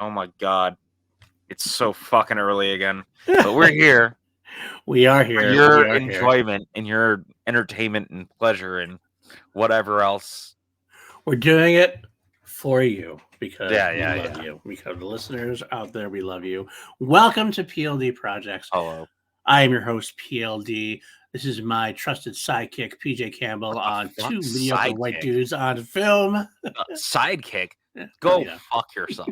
Oh my God. It's so fucking early again. But we're here. We are For here. your We are here. enjoyment and your entertainment and pleasure and whatever else. We're doing it for you because Yeah, we yeah, love yeah. you. Because the listeners out there, we love you. Welcome to PLD Projects. Hello. I am your host, PLD. This is my trusted sidekick, PJ Campbell, on fuck? Two Mediocre White Sidekick? Dudes on Film. Sidekick? Yeah, Go yeah. fuck yourself.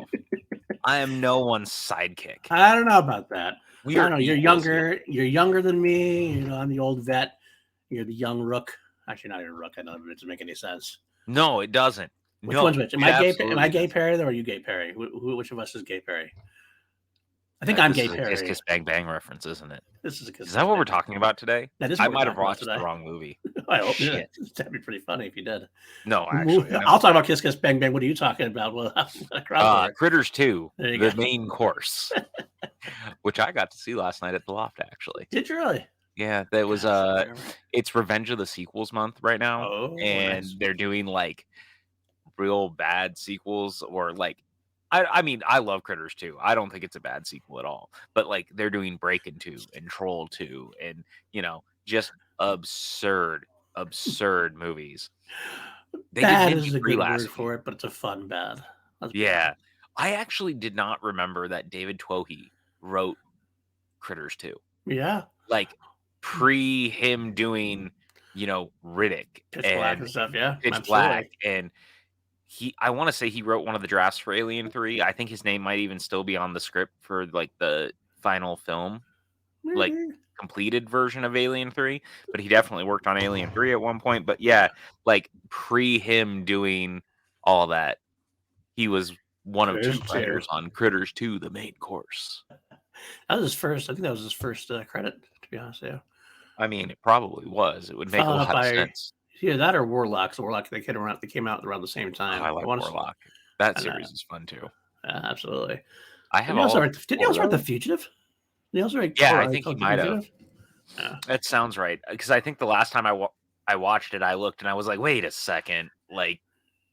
I am no one's sidekick. I don't know about that. We I are don't know. You're equals younger. here. You're younger than me. You know, I'm the old vet. You're the young rook. Actually, not even rook. I don't know if it doesn't make any sense. No, it doesn't. Which No, one's which? Am it I gay? Am absolutely I gay doesn't. Perry though, or are you gay Perry? Which of us is gay Perry? I think I'm This gay is a Kiss Perry. Kiss Bang Bang reference, isn't it? This is a kiss. Is that what we're talking about today? That is I what we're might have talking about watched today. the wrong movie. I hope Shit. that'd be pretty funny if you did. No, actually. I'll talk about Kiss Kiss Bang Bang. What are you talking about? Well, Critters 2, There you the go. main course, which I got to see last night at the Loft, actually. Did you really? Yeah, that was it's Revenge of the Sequels month right now, Oh, and nice. they're doing like real bad sequels, or like I mean, I love Critters 2. I don't think it's a bad sequel at all, but like they're doing Breakin' 2 and Troll 2 and just absurd movies. They Bad did is Ninja a 3 good last word week. for it, but it's a fun bad. Yeah. I actually did not remember that David Twohy wrote Critters 2. Yeah. Like pre him doing, Riddick Pitch and Black and stuff. Yeah. Pitch Absolutely. Black, and I want to say he wrote one of the drafts for Alien 3. I think his name might even still be on the script for like the final film, like completed version of Alien 3, but he definitely worked on Alien 3 at one point. But yeah, like pre him doing all that, he was one of two writers on Critters 2, the main course. That was his first. I think that was his first credit, to be honest. Yeah. I mean, it probably was. It would make a lot of sense. Yeah, that or Warlocks. Warlock, they came out around the same time. Oh, I like Warlock. That series is fun too. Absolutely. I have did he also write The Fugitive? Did he also write? Yeah, I think he might have. Yeah. That sounds right. Because I think the last time I watched it, I looked and I was like, wait a second, like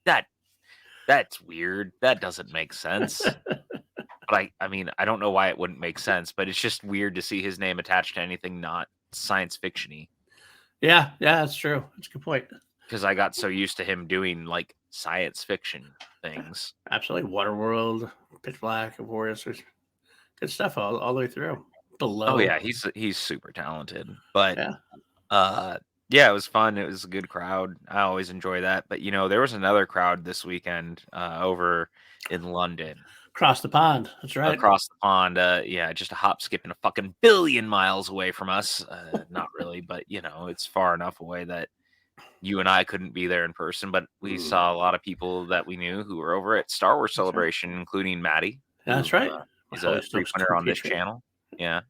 that's weird. That doesn't make sense. But I mean, I don't know why it wouldn't make sense, but it's just weird to see his name attached to anything not science fiction-y. Yeah, that's true. That's a good point. Because I got so used to him doing like science fiction things. Absolutely. Waterworld, Pitch Black, Warriors, good stuff all the way through. Below. Oh yeah, he's super talented. But yeah, it was fun. It was a good crowd. I always enjoy that. But there was another crowd this weekend over in London. Across the pond. That's right. Across the pond. Yeah, just a hop, skip, and a fucking billion miles away from us. Not really, but it's far enough away that you and I couldn't be there in person. But we saw a lot of people that we knew who were over at Star Wars Celebration, including Maddie. That's right. He's a frequenter on this channel. Yeah.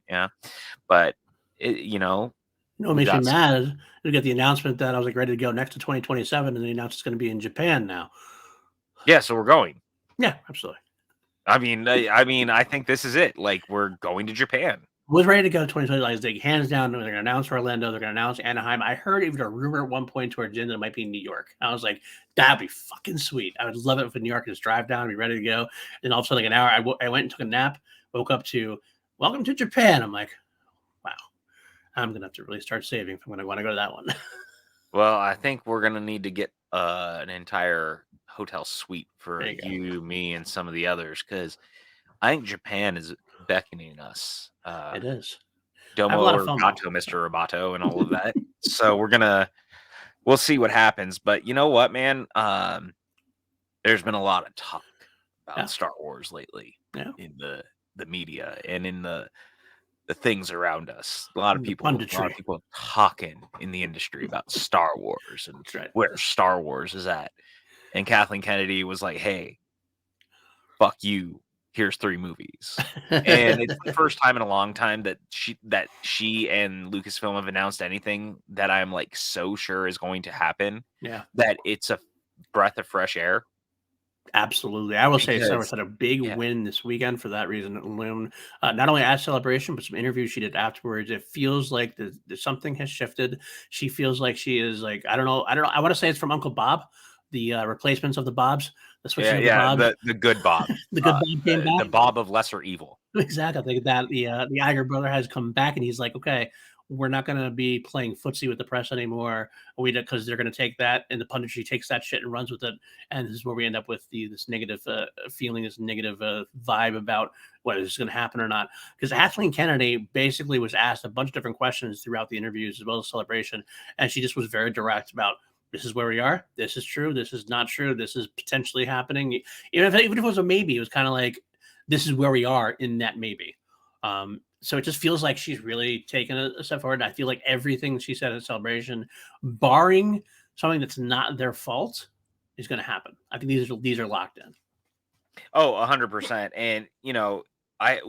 But No, it makes me mad to get the announcement that I was like ready to go next to 2027, and they announced it's going to be in Japan now. Yeah, so we're going. Yeah, absolutely. I mean, I think this is it. Like, we're going to Japan. Was ready to go 2020. Like, hands down, they're going to announce Orlando. They're going to announce Anaheim. I heard even a rumor at one point towards the end that it might be New York. I was like, that'd be fucking sweet. I would love it if New York could just drive down and be ready to go. And all of a sudden, like an hour, I went and took a nap, woke up to, welcome to Japan. I'm like, wow, I'm going to have to really start saving if I'm going to want to go to that one. Well, I think we're going to need to get an entire hotel suite for you, me, and some of the others, because I think Japan is beckoning us. It is. Domo Arigato, Mr. Roboto, and all of that. So we'll see what happens. But you know what, man? There's been a lot of talk about Star Wars lately in the media and in the things around us. A lot of people talking in the industry about Star Wars and where Star Wars is at. And Kathleen Kennedy was like, hey, fuck you. Here's 3 movies. And it's the first time in a long time that she and Lucasfilm have announced anything that I'm like so sure is going to happen. Yeah. That it's a breath of fresh air. Absolutely. I will say Star Wars had a big win this weekend for that reason alone. Not only at Celebration, but some interviews she did afterwards. It feels like something has shifted. She feels like she is like, I don't know. I want to say it's from Uncle Bob, the replacements of the Bobs, switching of the Bob. The good Bob. The good Bob came back. The Bob of lesser evil. Exactly. I think that the Iger brother has come back, and he's like, okay, we're not going to be playing footsie with the press anymore. Because they're going to take that, and the punditry takes that shit and runs with it, and this is where we end up with this negative feeling, this negative vibe about whether this is going to happen or not. Because Kathleen Kennedy basically was asked a bunch of different questions throughout the interviews as well as celebration, and she just was very direct about, this is where we are. This is true. This is not true. This is potentially happening. Even if it was a maybe, it was kind of like, this is where we are in that maybe. So it just feels like she's really taken a step forward. I feel like everything she said at Celebration, barring something that's not their fault, is going to happen. I think these are locked in. Oh, 100%. And I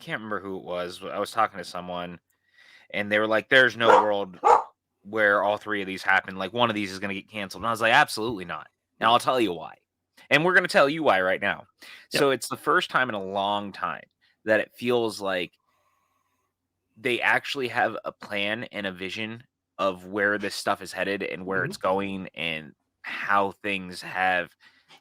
can't remember who it was. I was talking to someone, and they were like, "There's no world where all three of these happen. Like, one of these is going to get canceled." And I was like, "Absolutely not." And I'll tell you why. And we're going to tell you why right now. Yep. So it's the first time in a long time that it feels like they actually have a plan and a vision of where this stuff is headed and where it's going, and how things have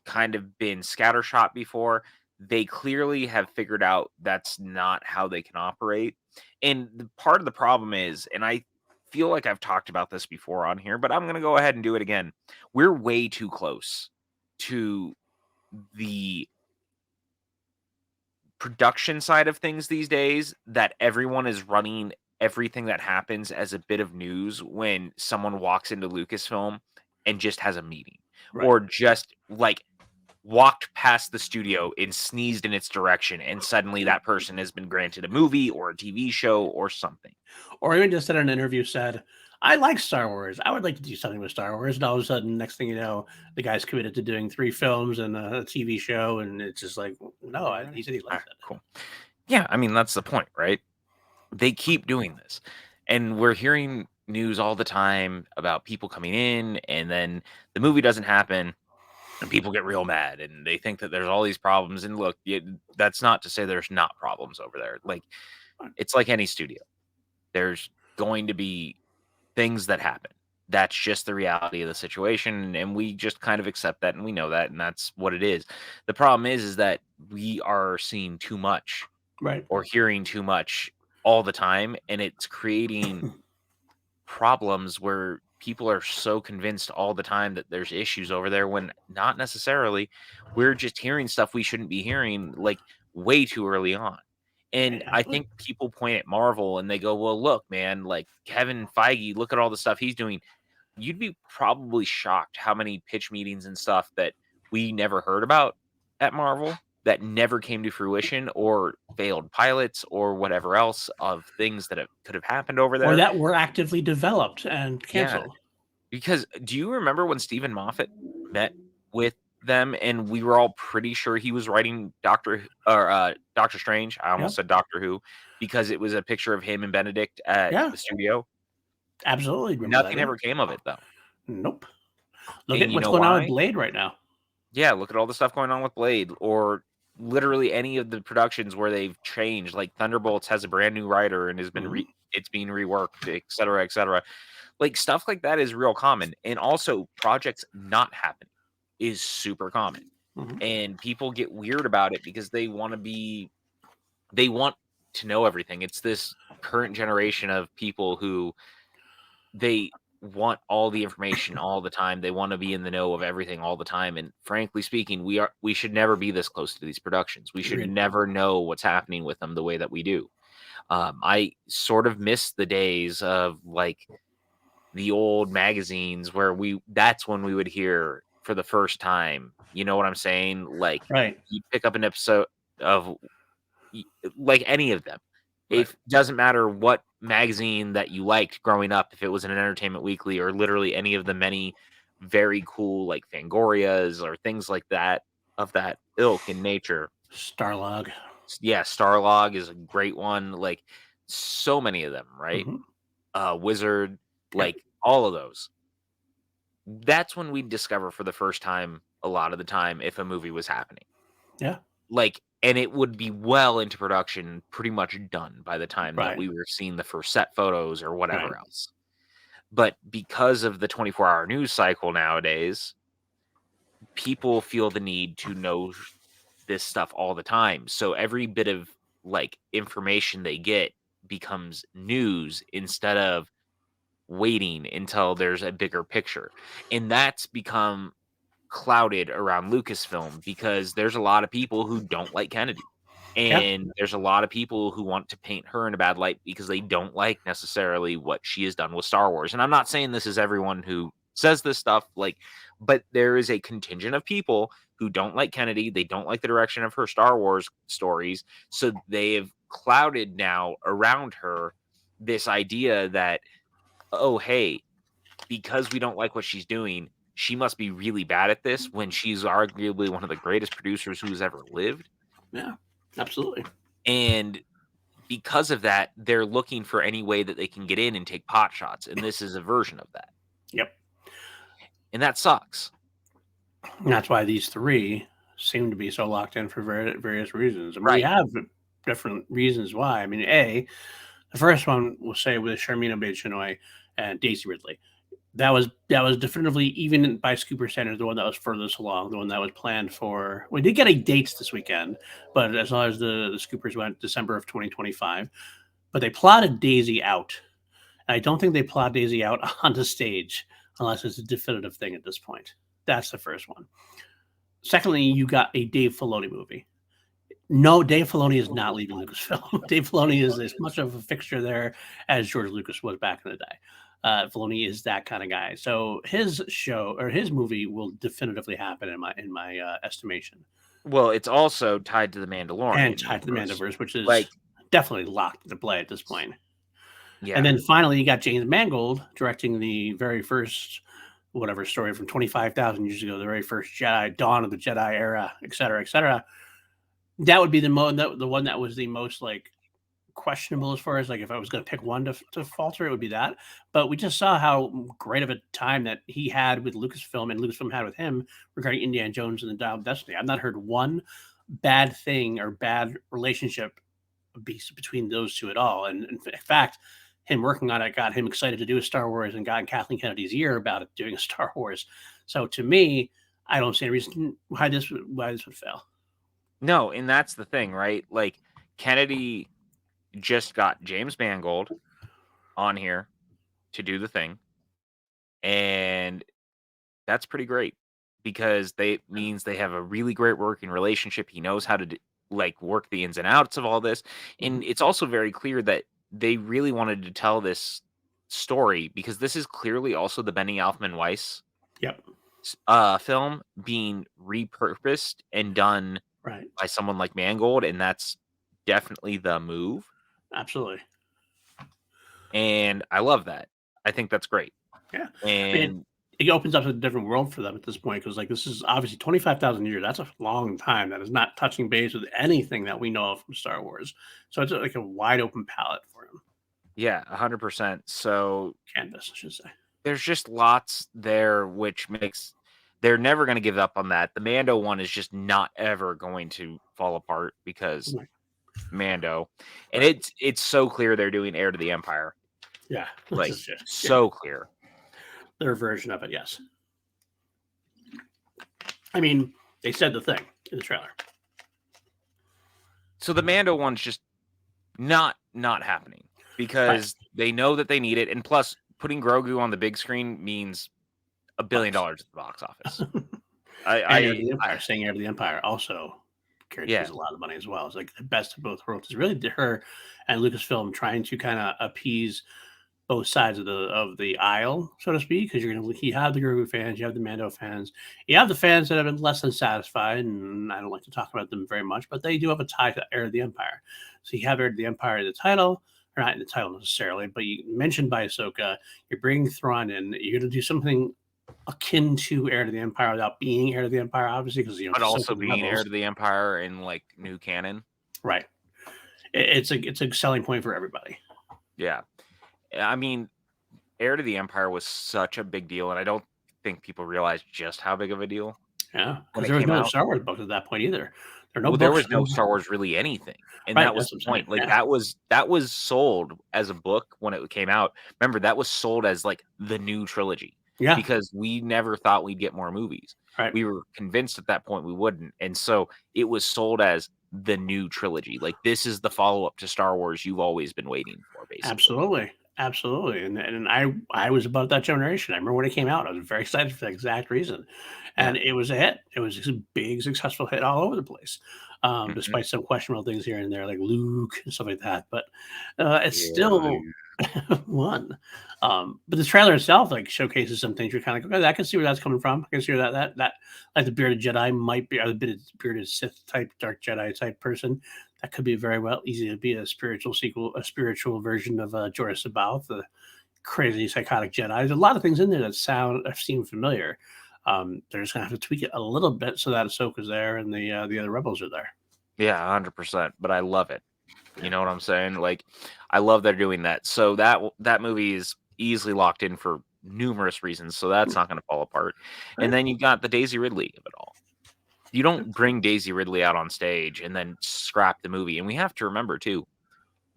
kind of been scattershot before. They clearly have figured out that's not how they can operate. And part of the problem is, and I feel like I've talked about this before on here, but I'm going to go ahead and do it again. We're way too close to the production side of things these days that everyone is running everything that happens as a bit of news when someone walks into Lucasfilm and just has a meeting, or just like walked past the studio and sneezed in its direction, and suddenly that person has been granted a movie or a TV show or something. Or even just in an interview said, I like Star Wars. I would like to do something with Star Wars. And all of a sudden, next thing you know, the guy's committed to doing 3 films and a TV show. And it's just like, no, he said he likes it. Cool. Yeah, I mean, that's the point, right? They keep doing this. And we're hearing news all the time about people coming in, and then the movie doesn't happen, and people get real mad, and they think that there's all these problems. And look, that's not to say there's not problems over there. Like, it's like any studio. There's going to be things that happen. That's just the reality of the situation, and we just kind of accept that, and we know that, and that's what it is. The problem is that we are seeing too much, right, or hearing too much all the time, and it's creating problems where people are so convinced all the time that there's issues over there, when not necessarily. We're just hearing stuff we shouldn't be hearing, like, way too early on. And I think people point at Marvel and they go, well, look, man, like Kevin Feige, look at all the stuff he's doing. You'd be probably shocked how many pitch meetings and stuff that we never heard about at Marvel that never came to fruition, or failed pilots, or whatever else of things that could have happened over there. Or that were actively developed and canceled. Yeah. Because do you remember when Stephen Moffat met with them, and we were all pretty sure he was writing Doctor Strange? I almost said Doctor Who, because it was a picture of him and Benedict at the studio. Absolutely. Nothing ever came of it, though. Nope. Look at what's going on with Blade right now. Yeah, look at all the stuff going on with Blade, or literally any of the productions where they've changed. Like Thunderbolts has a brand new writer and has been it's being reworked, et cetera, et cetera. Like, stuff like that is real common. And also, projects not happening is super common. And people get weird about it because they want to know everything. It's this current generation of people who they want all the information all the time. They want to be in the know of everything all the time. And frankly speaking, we should never be this close to these productions. We should never know what's happening with them the way that we do. I sort of miss the days of like the old magazines where that's when we would hear for the first time. You know what I'm saying? Like, you pick up an episode of like any of them. It doesn't matter what magazine that you liked growing up, if it was an Entertainment Weekly or literally any of the many very cool like Fangorias or things like that of that ilk in nature. Starlog. Yeah, Starlog is a great one. Like, so many of them, right? Wizard, like all of those. That's when we discover for the first time a lot of the time if a movie was happening. Yeah. Like, and it would be well into production, pretty much done by the time that we were seeing the first set photos or whatever else. But because of the 24-hour news cycle nowadays, people feel the need to know this stuff all the time. So every bit of like information they get becomes news instead of waiting until there's a bigger picture. And that's become clouded around Lucasfilm because there's a lot of people who don't like Kennedy. Yeah, And there's a lot of people who want to paint her in a bad light because they don't like necessarily what she has done with Star Wars. And I'm not saying this is everyone who says this stuff, like, but there is a contingent of people who don't like Kennedy. They don't like the direction of her Star Wars stories. So they have clouded now around her this idea that, oh, hey, because we don't like what she's doing, she must be really bad at this when she's arguably one of the greatest producers who's ever lived. yeah, absolutely. And because of that, they're looking for any way that they can get in and take pot shots. And this is a version of that. Yep. And that sucks. And that's why these three seem to be so locked in for various reasons. I mean, we Right. have different reasons why. I mean, the first one we'll say with Sharmina Obaid-Chinoy and Daisy Ridley. That was definitively, even by Scooper standards, the one that was furthest along, the one that was planned for. We did get a dates this weekend, but as long as the Scoopers went December of 2025. But they plotted Daisy out. And I don't think they plot Daisy out on the stage unless it's a definitive thing at this point. That's the first one. Secondly, you got a Dave Filoni movie. No, Dave Filoni is not leaving Lucasfilm. Dave Filoni is as much of a fixture there as George Lucas was back in the day. Filoni is that kind of guy. So his show or his movie will definitively happen in my estimation. Well, it's also tied to the Mandalorian. And tied to the Mandoverse, which is like definitely locked into play at this point. Yeah. And then finally, you got James Mangold directing the very first whatever story from 25,000 years ago, the very first Jedi, dawn of the Jedi era, et cetera, et cetera. That would be the one that was the most like questionable as far as like if I was going to pick one to falter, it would be that. But we just saw how great of a time that he had with Lucasfilm and Lucasfilm had with him regarding Indiana Jones and the Dial of Destiny. I've not heard one bad thing or bad relationship between those two at all. And in fact, him working on it got him excited to do a Star Wars and got Kathleen Kennedy's ear about it doing a Star Wars. So to me, I don't see any reason why this would fail. No, and that's the thing, right? Like Kennedy just got James Mangold on here to do the thing. And that's pretty great because means they have a really great working relationship. He knows how to work the ins and outs of all this. And it's also very clear that they really wanted to tell this story because this is clearly also the Benny Elfman Weiss film being repurposed and done by someone like Mangold, and that's definitely the move. Absolutely. And I love that. I think that's great. Yeah. And it opens up a different world for them at this point because, like, this is obviously 25,000 years. That's a long time. That is not touching base with anything that we know of from Star Wars. So it's like a wide open palette for him. Yeah, 100%. So canvas, I should say. There's just lots there, which makes they're never going to give up on that. The Mando one is just not ever going to fall apart because Mando, and it's so clear they're doing Heir to the Empire. Yeah, like so clear. Their version of it, yes. I mean, they said the thing in the trailer. So the Mando one's just not happening because they know that they need it, and plus, putting Grogu on the big screen means $1 billion at the box office. Saying Heir to the Empire also guarantees a lot of money as well. It's like the best of both worlds. It's really her and Lucasfilm trying to kind of appease both sides of the aisle, so to speak, because you have the Grogu fans, you have the Mando fans, you have the fans that have been less than satisfied, and I don't like to talk about them very much, but they do have a tie to Heir of the Empire. So you have Heir of the Empire in the title, or not in the title necessarily, but you mentioned by Ahsoka, you're bringing Thrawn in, you're going to do something akin to Heir to the Empire without being Heir to the Empire, obviously, because but also being Heir to the Empire in like new canon, right? It's a selling point for everybody. Yeah, I mean, Heir to the Empire was such a big deal, and I don't think people realize just how big of a deal. Yeah, because there was no Star Wars books at that point either. There was no Star Wars really anything, and that was the point. Like that was sold as a book when it came out. Remember, that was sold as like the new trilogy. Yeah. because we never thought we'd get more movies. Right. We were convinced at that point we wouldn't, and so it was sold as the new trilogy. Like, this is the follow-up to Star Wars you've always been waiting for, basically. Absolutely. Absolutely. And I was above that generation. I remember when it came out. I was very excited for that exact reason. Yeah. And it was a hit. It was just a big successful hit all over the place. Mhm. Despite some questionable things here and there, like Luke and stuff like that. But it's still Yeah. one. But the trailer itself like showcases some things you're kind of like, okay, I can see where that's coming from. I can see where that like the bearded Jedi might be, or the bearded Sith type, dark Jedi type person. That could be very well easy to be a spiritual sequel, a spiritual version of Jorah Sabaoth, the crazy psychotic Jedi. There's a lot of things in there that seem familiar. They're just gonna have to tweak it a little bit so that Ahsoka's there and the other rebels are there. Yeah, 100%, but I love it. Yeah. You know what I'm saying? Like, I love they're doing that. So that movie is easily locked in for numerous reasons, so that's not gonna fall apart. And Right. then you got the Daisy Ridley of it all. You don't bring Daisy Ridley out on stage and then scrap the movie, and we have to remember too,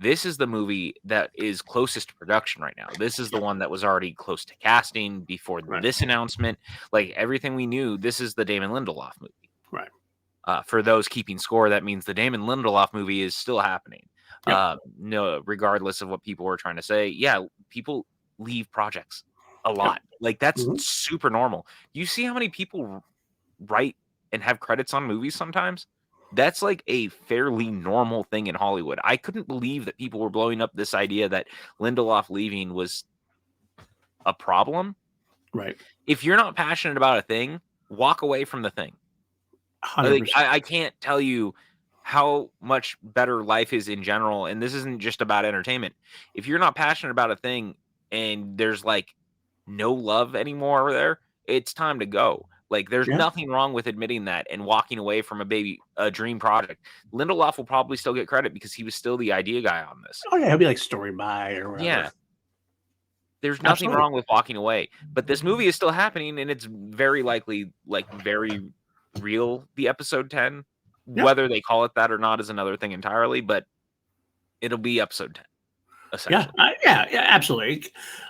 this is the movie that is closest to production right now. This is the Yep. one that was already close to casting before Right. this announcement. Like, everything we knew, this is the Damon Lindelof movie. Right. For those keeping score, that means the Damon Lindelof movie is still happening. Yep. No, regardless of what people were trying to say, yeah, people leave projects a Yep. lot. Like, that's Mhm. super normal. You see how many people write and have credits on movies sometimes? That's like a fairly normal thing in Hollywood. I couldn't believe that people were blowing up this idea that Lindelof leaving was a problem. Right. If you're not passionate about a thing, walk away from the thing. Like, 100%. I can't tell you how much better life is in general, and this isn't just about entertainment. If you're not passionate about a thing and there's, like, no love anymore over there, it's time to go. Like, there's Yeah. nothing wrong with admitting that and walking away from a dream project. Lindelof will probably still get credit because he was still the idea guy on this. Oh yeah, he'll be like story by or whatever. Yeah. There's nothing Absolutely. wrong with walking away, but this movie is still happening, and it's very likely, like, very real, the episode 10. Yeah. Whether they call it that or not is another thing entirely, but it'll be episode 10, Yeah, essentially. yeah, absolutely.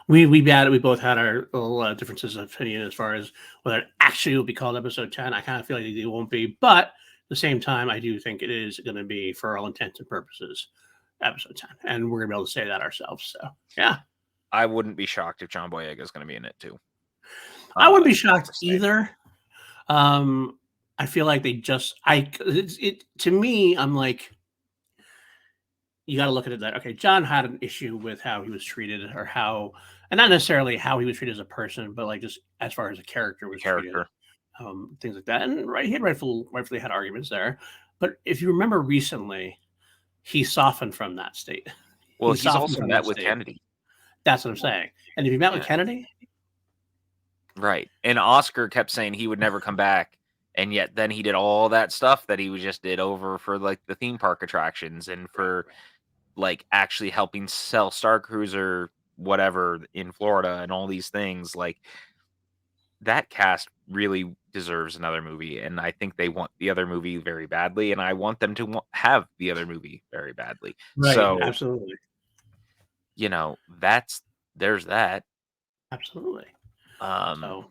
We both had our little differences of opinion as far as whether it actually will be called episode 10. I kind of feel like it won't be, but at the same time, I do think it is going to be, for all intents and purposes, episode 10, and we're going to be able to say that ourselves. So yeah, I wouldn't be shocked if John Boyega is gonna be in it too. I wouldn't be Just shocked for saying. either. I feel like they just I it to me, I'm like, you got to look at it that okay, John had an issue with how he was treated, or how, and not necessarily how he was treated as a person, but like just as far as a character The was treated, character. things like that. And right, he had rightfully had arguments there. But if you remember recently, he softened from that state. Well, He he's softened also from met that with state. Kennedy. That's what I'm saying. And if you met with Yeah. Kennedy, Right, and Oscar kept saying he would never come back, and yet then he did all that stuff that he was just did over for, like, the theme park attractions and for, like, actually helping sell Star Cruiser, whatever, in Florida and all these things. Like, that cast really deserves another movie, and I think they want the other movie very badly, and I want them to have the other movie very badly. right? So, Absolutely, there's that. absolutely. Um, So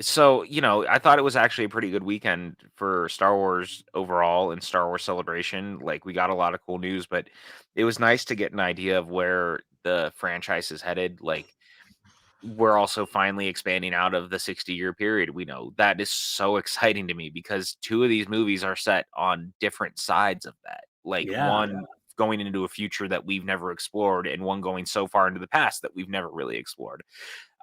so, I thought it was actually a pretty good weekend for Star Wars overall and Star Wars Celebration. Like, we got a lot of cool news, but it was nice to get an idea of where the franchise is headed. Like, we're also finally expanding out of the 60-year period. We know that is so exciting to me because two of these movies are set on different sides of that. Like, yeah, one going into a future that we've never explored, and one going so far into the past that we've never really explored.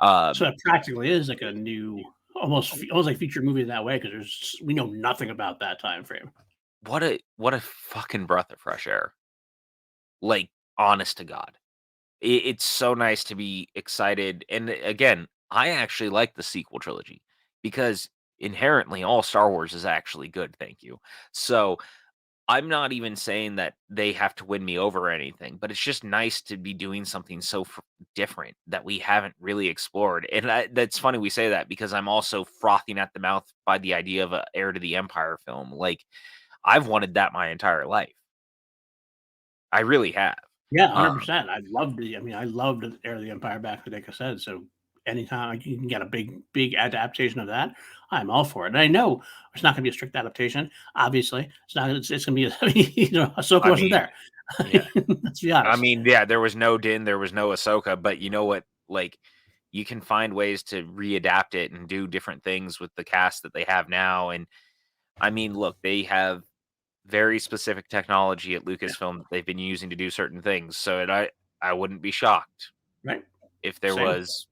so Um, it practically is like a new, almost like feature movie in that way, because we know nothing about that time frame. what a fucking breath of fresh air. Like, honest to God. It's so nice to be excited, and again, I actually like the sequel trilogy because inherently all Star Wars is actually good, thank you. So, I'm not even saying that they have to win me over or anything, but it's just nice to be doing something so different that we haven't really explored, and that's funny we say that because I'm also frothing at the mouth by the idea of a Heir to the Empire film. Like, I've wanted that my entire life. I really have. Yeah, Um 100%. I loved I loved Heir of the Empire back in the day, like I said. So anytime you can get a big adaptation of that, I'm all for it. And I know it's not going to be a strict adaptation. Obviously, it's not. It's going to be Ahsoka I wasn't mean, there. yeah. Let's be I honest. mean, yeah, there was no Din, there was no Ahsoka, but you know what? Like, you can find ways to readapt it and do different things with the cast that they have now. And I mean, look, they have very specific technology at Yeah, Lucasfilm that they've been using to do certain things. So I wouldn't be shocked right. if there Same. was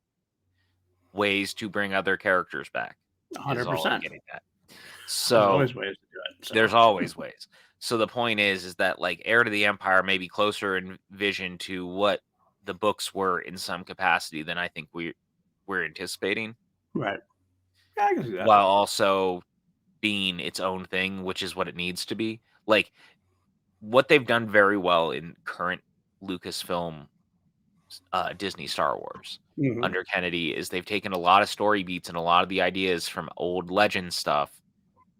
ways to bring other characters back, is all I'm 100%. getting at. There's So always ways to do it. So there's always ways. So the point is that like Heir to the Empire may be closer in vision to what the books were in some capacity than I think we're anticipating, right. Yeah, I can see that. while also being its own thing, which is what it needs to be. Like what they've done very well in current Lucasfilm Disney Star Wars Hmm. under Kennedy is they've taken a lot of story beats and a lot of the ideas from old legend stuff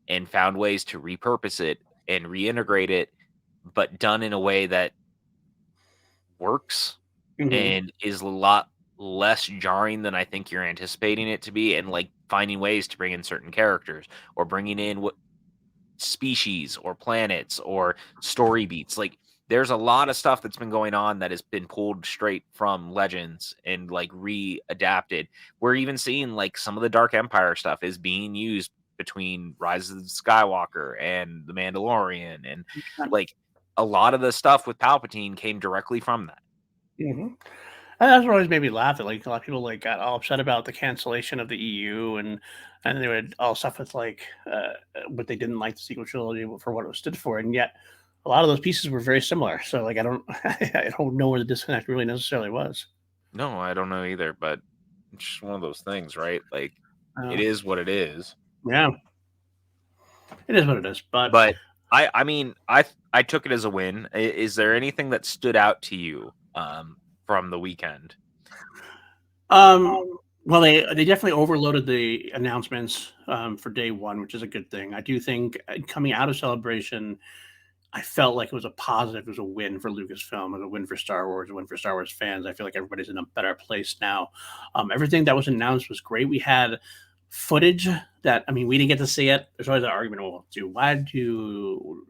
and found ways to repurpose it and reintegrate it, but done in a way that works Hmm. and is a lot less jarring than I think you're anticipating it to be, and like finding ways to bring in certain characters or bringing in what species or planets or story beats. Like there's a lot of stuff that's been going on that has been pulled straight from Legends and like readapted. We're even seeing like some of the Dark Empire stuff is being used between Rise of the Skywalker and The Mandalorian, and like a lot of the stuff with Palpatine came directly from that. Hmm. That's what always made me laugh. That like a lot of people like got all upset about the cancellation of the EU, and they would all stuff with like what they didn't like the sequel trilogy for what it stood for, and yet a lot of those pieces were very similar. So like I don't I don't know where the disconnect really necessarily was. No, I don't know either, but it's just one of those things, right? Like it Uh, is what it is. yeah, it is what it is. But But I mean, I took it as a win. Is there anything that stood out to you from the weekend? um, well, they definitely overloaded the announcements for day one, which is a good thing. I do think coming out of Celebration, I felt like it was a positive, it was a win for Lucasfilm, it was a win for Star Wars, a win for Star Wars fans. I feel like everybody's in a better place now. Everything that was announced was great. We had footage that I mean, we didn't get to see it. There's always an argument, well,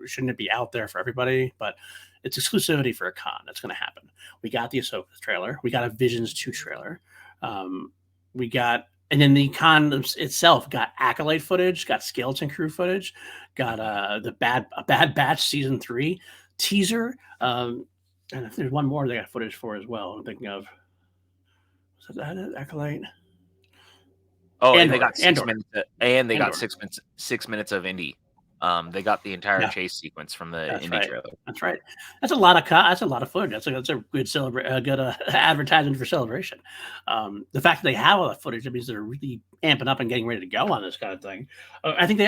shouldn't it be out there for everybody? But it's exclusivity for a con. That's going to happen. We got the Ahsoka trailer. We got a Visions 2 trailer. Um, we got and then the con itself got Acolyte footage, got Skeleton Crew footage, got the Bad Batch season 3 teaser, and if there's one more they got footage for as well. I'm thinking of was that it? Acolyte Oh, and they Andor got 6 minutes, and they got Andor. 6 minutes of Indy. They got the entire Yeah, chase sequence from the that's Indy right. trailer. That's right. That's a lot of that's a lot of footage. That's a good good advertisement for Celebration. The fact that they have all that footage, it means they're really amping up and getting ready to go on this kind of thing. I think they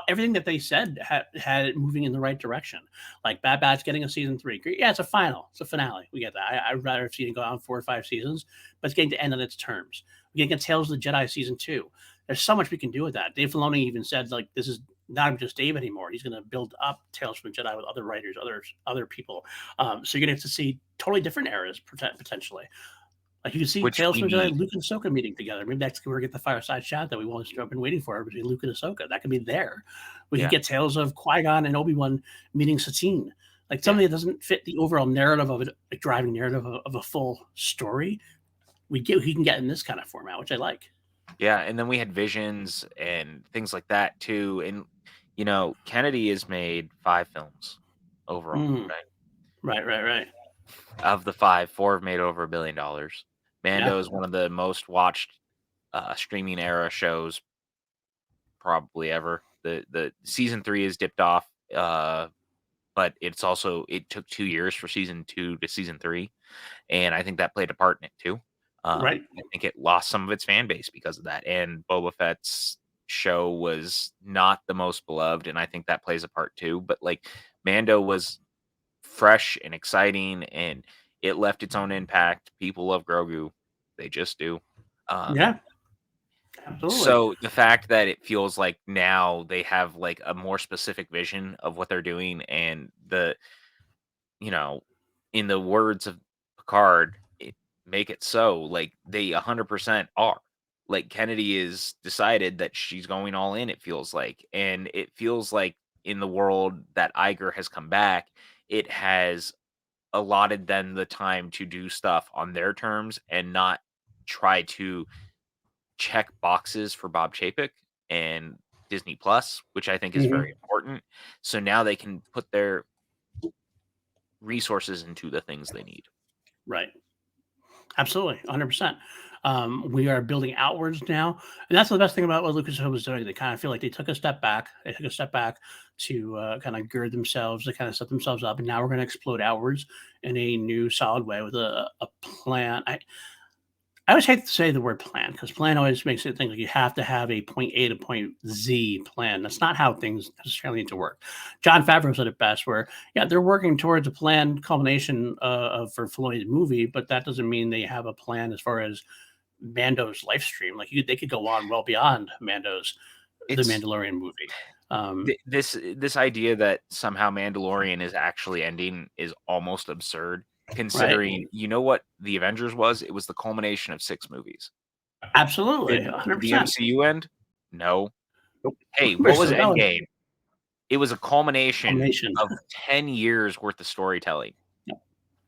everything that they said had it moving in the right direction. Like Bad Batch getting a season 3. Yeah, it's a final. It's a finale. We get that. I'd rather have seen it go on 4 or 5 seasons, but it's getting to end on its terms. We can get Tales of the Jedi season 2. There's so much we can do with that. Dave Filoni even said like this is not just Dave anymore. He's going to build up Tales from the Jedi with other writers, other people. So you're going to have to see totally different eras potentially. Like you can see Which Tales we from the Jedi, need. Luke and Ahsoka meeting together. Maybe that's where we get the fireside chat that we've always been waiting for between Luke and Ahsoka. That could be there. We could Yeah, get Tales of Qui-Gon and Obi-Wan meeting Satine. Like yeah, something that doesn't fit the overall narrative of it, like driving narrative of a full story. We can get in this kind of format, which I like. yeah. And then we had Visions and things like that too. And Kennedy has made 5 films overall, Mm, right? right. Of the 5, 4 have made over $1 billion. Yeah, Mando is one of the most watched streaming era shows probably ever. The season 3 is dipped off, but it took 2 years for season 2 to season 3, and I think that played a part in it too. right. I think it lost some of its fan base because of that, and Boba Fett's show was not the most beloved, and I think that plays a part too. But like Mando was fresh and exciting, and it left its own impact. People love Grogu, they just do. Um, Yeah, absolutely. so the fact that it feels like now they have like a more specific vision of what they're doing, and you know, in the words of Picard, make it so. Like, they 100% are. Like, Kennedy is decided that she's going all in, it feels like. And it feels like in the world that Iger has come back, it has allotted them the time to do stuff on their terms and not try to check boxes for Bob Chapek and Disney Plus, which I think is very important. So now they can put their resources into the things they need. Right. Absolutely, 100%. We are building outwards now, and that's the best thing about what Lucasfilm was doing. They kind of feel like they took a step back. They took a step back to kind of gird themselves, to kind of set themselves up, and now we're going to explode outwards in a new, solid way with a plan. I always hate to say the word plan because plan always makes it think like you have to have a point A to point Z plan. That's not how things necessarily need to work. John Favreau said it best, where yeah, they're working towards a planned culmination for Filoni's movie, but that doesn't mean they have a plan as far as Mando's life stream. Like they could go on well beyond Mando's The Mandalorian movie. This idea that somehow Mandalorian is actually ending is almost absurd. Considering, you know what the Avengers was? It was the culmination of 6 movies. Absolutely, Did 100%. the MCU end? No. Nope. Hey, what was Endgame? It was a culmination of 10 years worth of storytelling. Yep.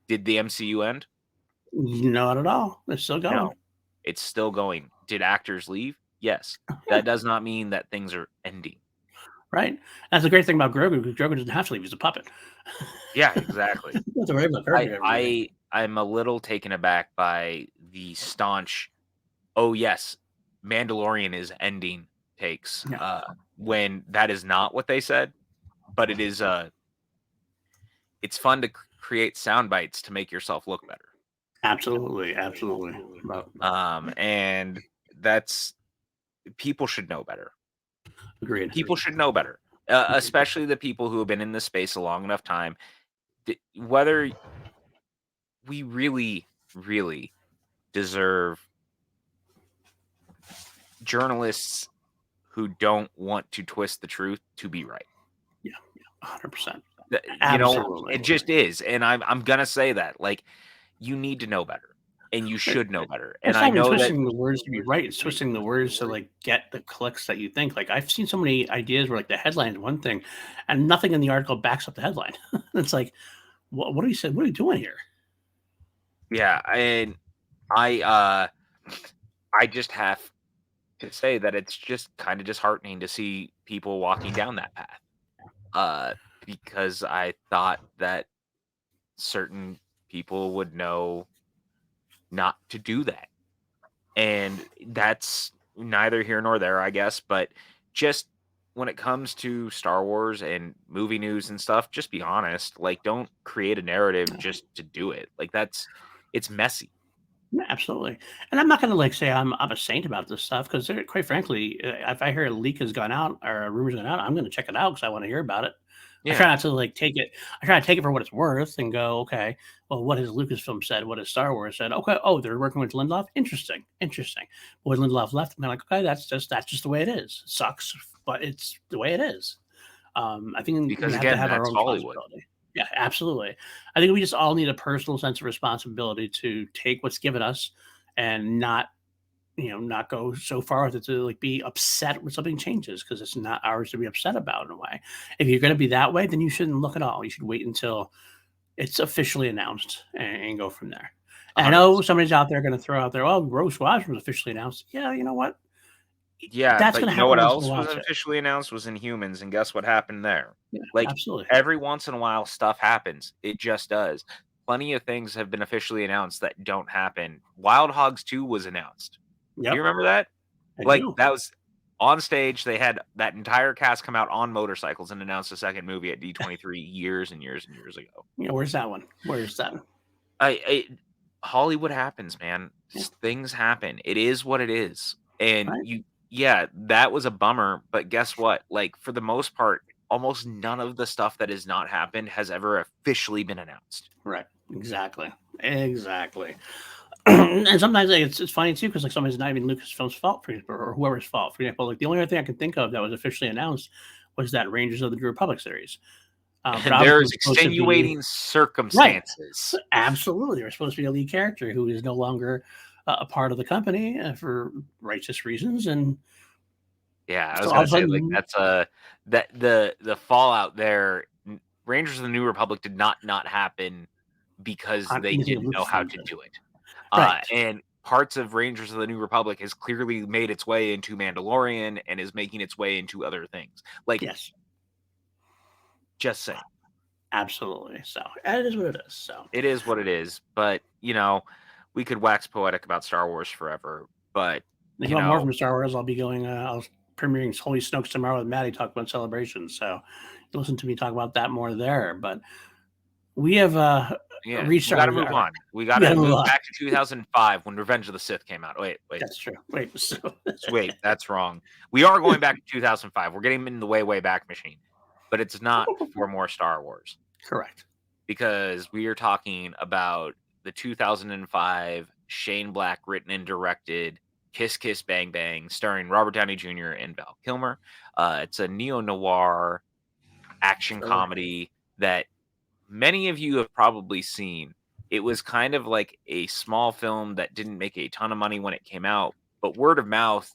Did the MCU end? Not at all. It's still going. No, it's still going. Did actors leave? Yes. That does not mean that things are ending. Right. That's the great thing about Grogu, because Grogu doesn't have to leave. He's a puppet. Yeah, exactly. I'm a little taken aback by the staunch, oh, yes, Mandalorian is ending takes, when that is not what they said. But it is it's fun to create sound bites to make yourself look better. Absolutely. And that's, people should know better. Agreed. People should know better, especially the people who have been in this space a long enough time. Whether we really, really deserve journalists who don't want to twist the truth to be right. Yeah, 100%. You know, it just is, and I'm gonna say that. Like, you need to know better, and you should know better. And I know twisting the words to be right. It's twisting the words to like get the clicks that you think. Like I've seen so many ideas where like the headline is one thing, and nothing in the article backs up the headline. It's like, what are you saying? What are you doing here? Yeah, and I just have to say that it's just kind of disheartening to see people walking down that path. Because I thought that certain people would know not to do that. And that's neither here nor there, I guess. But just when it comes to Star Wars and movie news and stuff, just be honest. Like, don't create a narrative just to do it. Like, it's messy. Yeah, absolutely. And I'm not going to like say I'm a saint about this stuff because quite frankly, if I hear a leak has gone out or a rumor's gone out, I'm going to check it out because I want to hear about it. Yeah. I try not to like take it. I try to take it for what it's worth and go, okay, well, what has Lucasfilm said? What has Star Wars said? Okay, oh, they're working with Lindelof. Interesting. When Lindelof left, I'm like, okay, that's just the way it is. It sucks, but it's the way it is. I think because again, have our own Hollywood. Yeah, absolutely. I think we just all need a personal sense of responsibility to take what's given us and not go so far as to like be upset when something changes because it's not ours to be upset about in a way. If you're going to be that way, then you shouldn't look at all. You should wait until it's officially announced and go from there. And I know somebody's out there going to throw out there, oh, Rogue Squadron was officially announced. Yeah, you know what? Yeah, that's going to happen. You know what else was officially announced was Inhumans, and guess what happened there? Yeah, like, absolutely. Every once in a while, stuff happens. It just does. Plenty of things have been officially announced that don't happen. Wild Hogs 2 was announced. Yep. You remember that? That was on stage. They had that entire cast come out on motorcycles and announce a second movie at D23 years and years and years ago. Yeah, where's that one? Where's that? Hollywood happens, man. Yeah. Things happen. It is what it is. And that was a bummer. But guess what? Like, for the most part, almost none of the stuff that has not happened has ever officially been announced. Right. Exactly. And sometimes it's funny too because like sometimes not even Lucasfilm's fault or whoever's fault. For example, like the only other thing I can think of that was officially announced was that Rangers of the New Republic series. But And obviously, there's was supposed to be extenuating right. circumstances. Absolutely, there's supposed to be a lead character who is no longer a part of the company for righteous reasons, and Yeah, I was so all gonna of a say like sudden, that's that the fallout there. Rangers of the New Republic did not happen because on they anything didn't know how Lucasfilm to did. do it. Right. And parts of Rangers of the New Republic has clearly made its way into Mandalorian and is making its way into other things. Like, Yes. just saying, Absolutely. So it is what it is. So it is what it is. But we could wax poetic about Star Wars forever. But if you want more from Star Wars, I'll be going. I'll premiering Holy Snokes tomorrow with Maddie talk about celebrations. So listen to me talk about that more there. But we have yeah, reached we got to our, move our on. We got we got to to move move on. back to 2005 when Revenge of the Sith came out. Wait. That's true. Wait. So Wait, that's wrong. We are going back to 2005. We're getting in the way back machine, but it's not for more Star Wars correct. because we are talking about the 2005 Shane Black written and directed Kiss Kiss Bang Bang starring Robert Downey Jr. and Val Kilmer. It's a neo-noir action comedy that many of you have probably seen. It was kind of like a small film that didn't make a ton of money when it came out, but word of mouth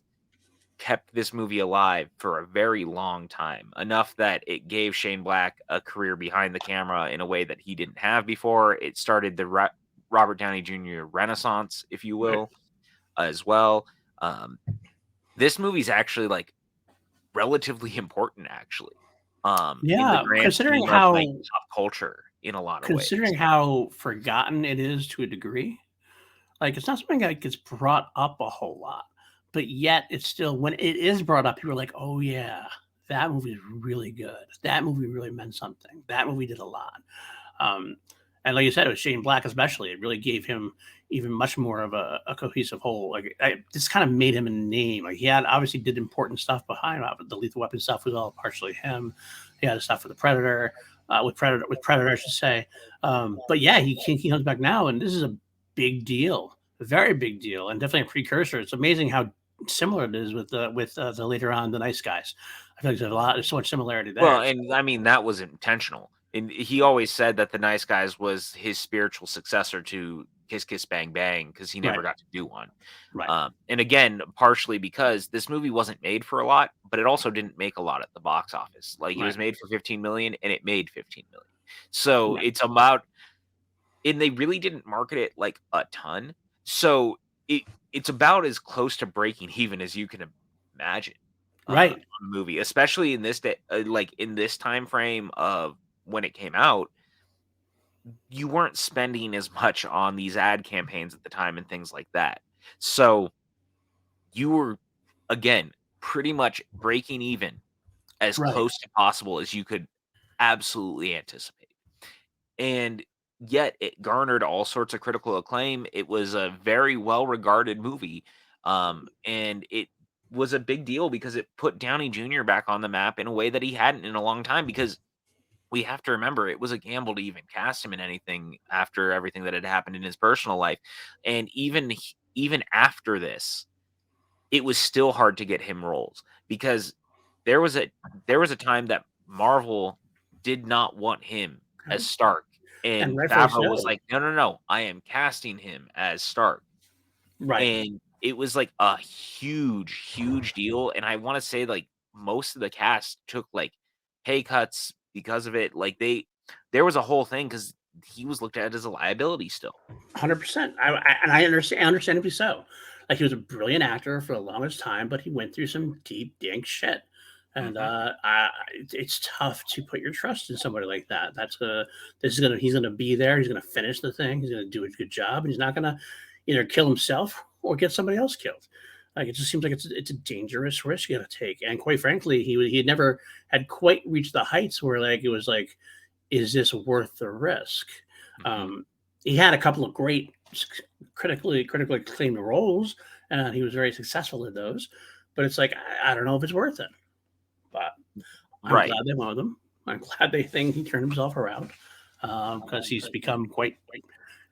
kept this movie alive for a very long time, enough that it gave Shane Black a career behind the camera in a way that he didn't have before. It started the Robert Downey Jr. renaissance, if you will, as well. This movie's actually like relatively important, actually, in the Yeah, grand scheme of like pop culture in a lot of ways. considering how forgotten it is to a degree, like it's not something that gets brought up a whole lot, but yet it's still when it is brought up, people are like, "Oh yeah, that movie is really good. That movie really meant something. That movie did a lot." Um, and like you said, with Shane Black especially, it really gave him even much more of a cohesive whole. Like this kind of made him a name. Like he had obviously did important stuff behind it, but the Lethal Weapon stuff was all partially him. He had stuff for the Predator, with Predator, I should say. But yeah, he comes back now, and this is a big deal, a very big deal, and definitely a precursor. It's amazing how similar it is with the later on the Nice Guys. I feel like there's so much similarity there. Well, and I mean that was intentional. And he always said that the Nice Guys was his spiritual successor to Kiss Kiss Bang Bang because he never Right. got to do one. Right. And again, partially because this movie wasn't made for a lot, but it also didn't make a lot at the box office. Like it was made for 15 million and it made 15 million. So Right. it's about, and they really didn't market it like a ton. So it's about as close to breaking even as you can imagine. Right. On the movie, especially in this day, like in this time frame of when it came out, you weren't spending as much on these ad campaigns at the time and things like that. So you were, again, pretty much breaking even as Right. close to possible as you could absolutely anticipate. And yet it garnered all sorts of critical acclaim. It was a very well-regarded movie. And it was a big deal because it put Downey Jr. back on the map in a way that he hadn't in a long time because we have to remember it was a gamble to even cast him in anything after everything that had happened in his personal life. And even after this, it was still hard to get him roles because there was a there was a time that Marvel did not want him as Stark, And and rightfully Favreau was so. like, "No, no, no, I am casting him as Stark." Right. And it was like a huge deal, and I wanna say, like, most of the cast took, like, pay cuts because of it, like, there was a whole thing because he was looked at as a liability still. 100%. And I understand, understandably so. Like he was a brilliant actor for the longest time, but he went through some deep dank shit. And Mhm. it's tough to put your trust in somebody like that. He's gonna be there. He's gonna finish the thing. He's gonna do a good job. And he's not gonna either kill himself or get somebody else killed. Like it just seems like it's a dangerous risk you got to take. And quite frankly, he had never had quite reached the heights where like it was like, is this worth the risk? Mhm. Um, he had a couple of great critically acclaimed roles, and he was very successful in those. But it's like I don't know if it's worth it. But I'm Right. glad they went with him. I'm glad they think he turned himself around because he's become quite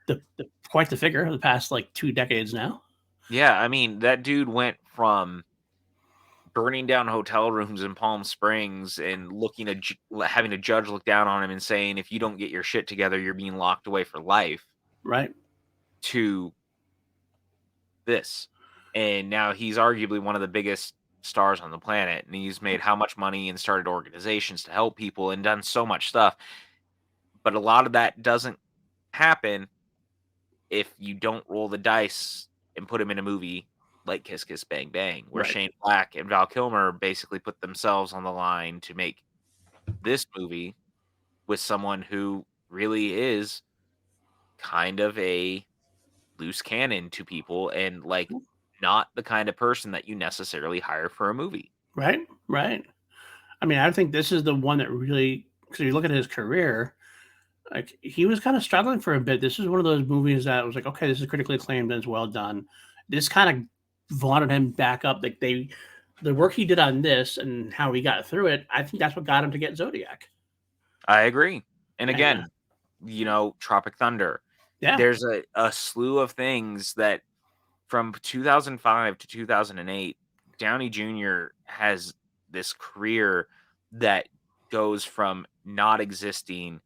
the figure of the past like 2 decades now. Yeah, I mean, that dude went from burning down hotel rooms in Palm Springs and having a judge look down on him and saying, if you don't get your shit together, you're being locked away for life, Right. to this. And now he's arguably one of the biggest stars on the planet, and he's made how much money and started organizations to help people and done so much stuff. But a lot of that doesn't happen if you don't roll the dice and put him in a movie like Kiss Kiss Bang Bang, where Right. Shane Black and Val Kilmer basically put themselves on the line to make this movie with someone who really is kind of a loose cannon to people and like not the kind of person that you necessarily hire for a movie. Right. Right. I mean, I think this is the one that really, because you look at his career, like he was kind of struggling for a bit. This is one of those movies that was like, okay, this is critically acclaimed and it's well done. This kind of vaunted him back up. Like the work he did on this and how he got through it, I think that's what got him to get Zodiac. I agree. And And, again, Tropic Thunder. yeah. There's a slew of things that from 2005 to 2008, Downey Jr. has this career that goes from not existing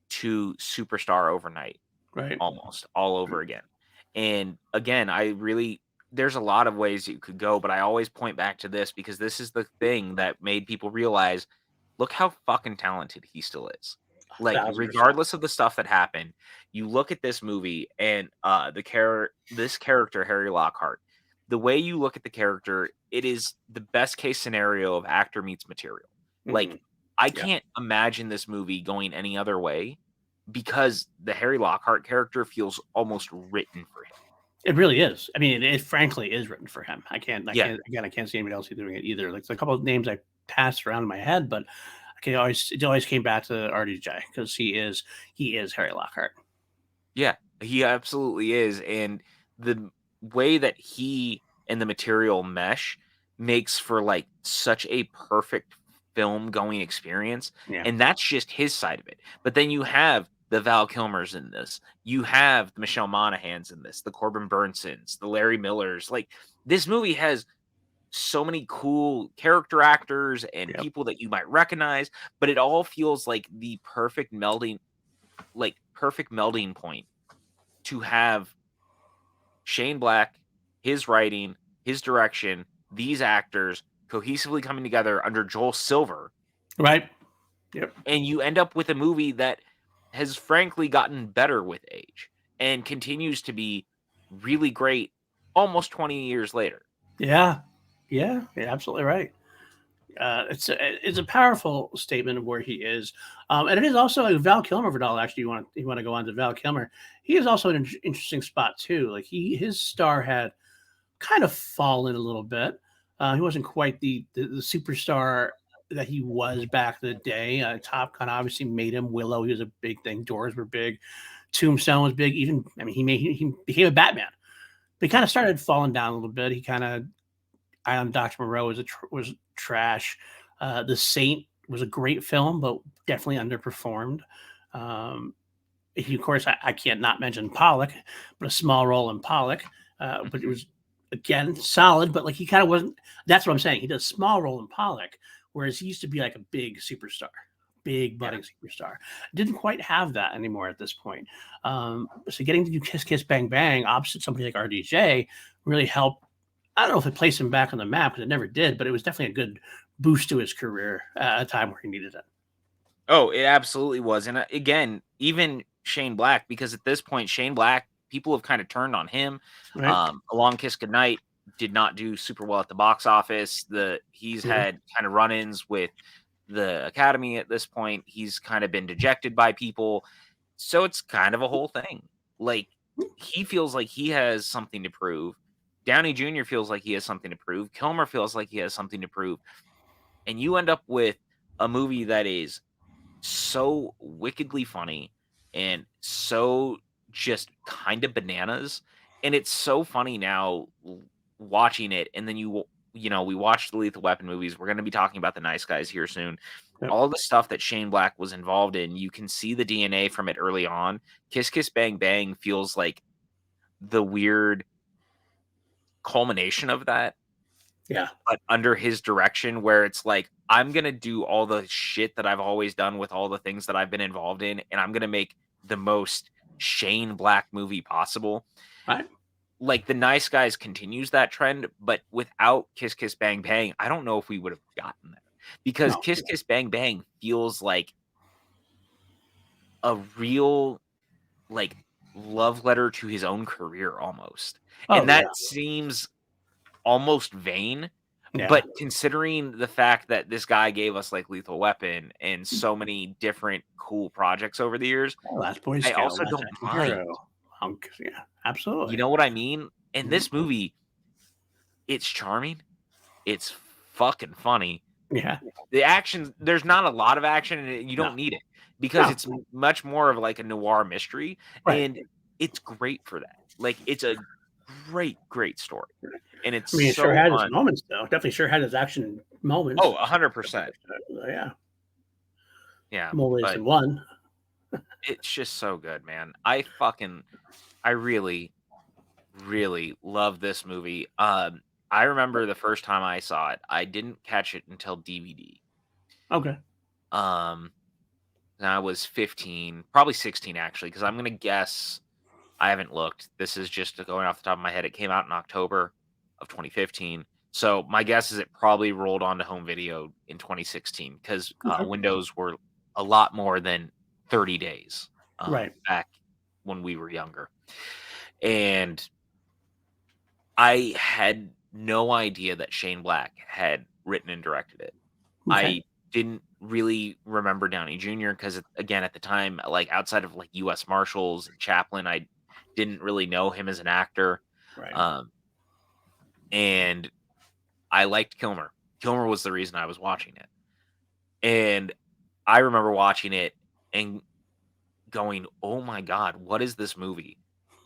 to superstar overnight, Right. almost all over again. And again, there's a lot of ways you could go, but I always point back to this because this is the thing that made people realize, look how fucking talented he still is. Like, 1000%. regardless of the stuff that happened, you look at this movie and this character, Harry Lockhart, the way you look at the character, it is the best case scenario of actor meets material. Like, I can't imagine this movie going any other way because the Harry Lockhart character feels almost written for him. It really is. I mean, it frankly is written for him. I can't see anybody else doing it either. Like, there's a couple of names I passed around in my head, but it always came back to RDJ because he is Harry Lockhart. Yeah, he absolutely is. And the way that he and the material mesh makes for like such a perfect film going experience. Yeah. And that's just his side of it. But then you have the Val Kilmers in this. You have the Michelle Monaghan's in this, the Corbin Burnsons, the Larry Millers. Like, this movie has so many cool character actors and people that you might recognize, but it all feels like the perfect melding point to have Shane Black, his writing, his direction, these actors cohesively coming together under Joel Silver. Right. Yep. And you end up with a movie that has frankly gotten better with age and continues to be really great almost 20 years later. Yeah. Yeah. You're absolutely right. It's a powerful statement of where he is, and it is also like Val Kilmer. Vidal, actually, you want to go on to Val Kilmer. He is also an interesting spot too. Like his star had kind of fallen a little bit. He wasn't quite the superstar that he was back in the day. Top Gun obviously made him. Willow, he was a big thing. Doors were big. Tombstone was big. Even he became a Batman. But he kind of started falling down a little bit. He kind of I on Dr. Moreau was trash. The Saint was a great film, but definitely underperformed. Of course, I can't not mention Pollock, but a small role in Pollock. But it was, again, solid, but like he kind of wasn't. That's what I'm saying. He does a small role in Pollock, whereas he used to be like a big superstar, big budding superstar. Didn't quite have that anymore at this point. So getting to do Kiss Kiss Bang Bang opposite somebody like RDJ really helped. I don't know if it placed him back on the map because it never did, but it was definitely a good boost to his career at a time where he needed it. Oh, it absolutely was. And again, even Shane Black, because at this point, Shane Black, people have kind of turned on him. Right. A Long Kiss Goodnight did not do super well at the box office. He's had kind of run-ins with the Academy at this point. He's kind of been dejected by people. So it's kind of a whole thing. Like, he feels like he has something to prove. Downey Jr. feels like he has something to prove. Kilmer feels like he has something to prove. And you end up with a movie that is so wickedly funny and so just kind of bananas. And it's so funny now watching it. And then we watched the Lethal Weapon movies. We're going to be talking about the Nice Guys here soon. Yep. All the stuff that Shane Black was involved in, you can see the DNA from it early on. Kiss Kiss Bang Bang feels like the weird culmination of that. Yeah. but under his direction, where it's like, I'm gonna do all the shit that I've always done with all the things that I've been involved in, and I'm gonna make the most Shane Black movie possible. Right. Like, The Nice Guys continues that trend, but without Kiss Kiss Bang Bang, I don't know if we would have gotten there. Because No. Kiss Kiss Bang Bang feels like a real, like, love letter to his own career almost. Oh And yeah. that seems almost vain, Yeah. but considering the fact that this guy gave us, like, Lethal Weapon and so many different cool projects over the years, Oh, Last Boy I Scout, also Last don't Action mind. Hero. Yeah, You absolutely. know what I mean? In Mhm. this movie, it's charming, it's fucking funny. Yeah. The action, there's not a lot of action, and you No. don't need it because No. it's much more of like a noir mystery, Right. and it's great for that. Like, it's a great, great story, and it's I mean, it sure so had its fun. moments, though. Definitely sure had its action Oh, moments. 100%. Yeah, Yeah, more ways but than one. it's just so good, man. I really, really love this movie. I remember the first time I saw it, I didn't catch it until DVD. Okay. Um, and I was 15, probably 16 actually, because I'm gonna guess I haven't looked. This is just going off the top of my head. It came out in October of 2015. So my guess is it probably rolled onto home video in 2016 because Okay. windows were a lot more than 30 days Right. back when we were younger. And I had no idea that Shane Black had written and directed it. Okay. I didn't really remember Downey Jr. because, again, at the time, like, outside of, like, U.S. Marshals and Chaplin, I didn't really know him as an actor, Right. um, and I liked Kilmer. Kilmer was the reason I was watching it, and I remember watching it and going, "Oh my god, what is this movie?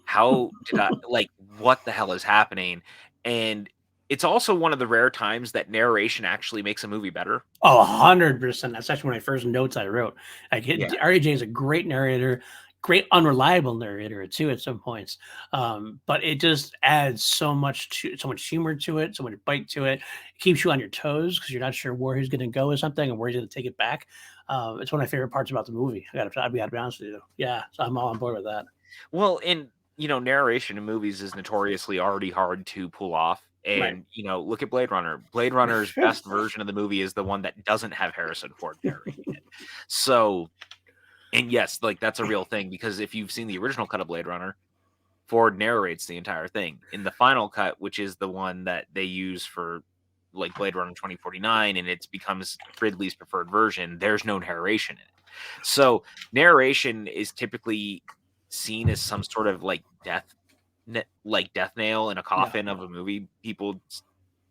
How did I like, what the hell is happening?" And it's also one of the rare times that narration actually makes a movie better. Oh, 100%. That's actually one of my first notes I wrote. Like, Yeah. RJ is a great narrator, great unreliable narrator too at some points. But it just adds so much humor to it, so much bite to it. It keeps you on your toes because you're not sure where he's going to go with something and where he's going to take it back. It's one of my favorite parts about the movie. I gotta be honest with you. Yeah, so I'm all on board with that. Well, and, narration in movies is notoriously already hard to pull off, Right. and, look at Blade Runner. Blade Runner's best version of the movie is the one that doesn't have Harrison Ford narrating it. So, and yes, like, that's a real thing because if you've seen the original cut of Blade Runner, Ford narrates the entire thing. In the final cut, which is the one that they use for, like, Blade Runner 2049, and it becomes Ridley's preferred version, there's no narration in it. So, narration is typically seen as some sort of, like, death nail in a Yeah. coffin of a movie. People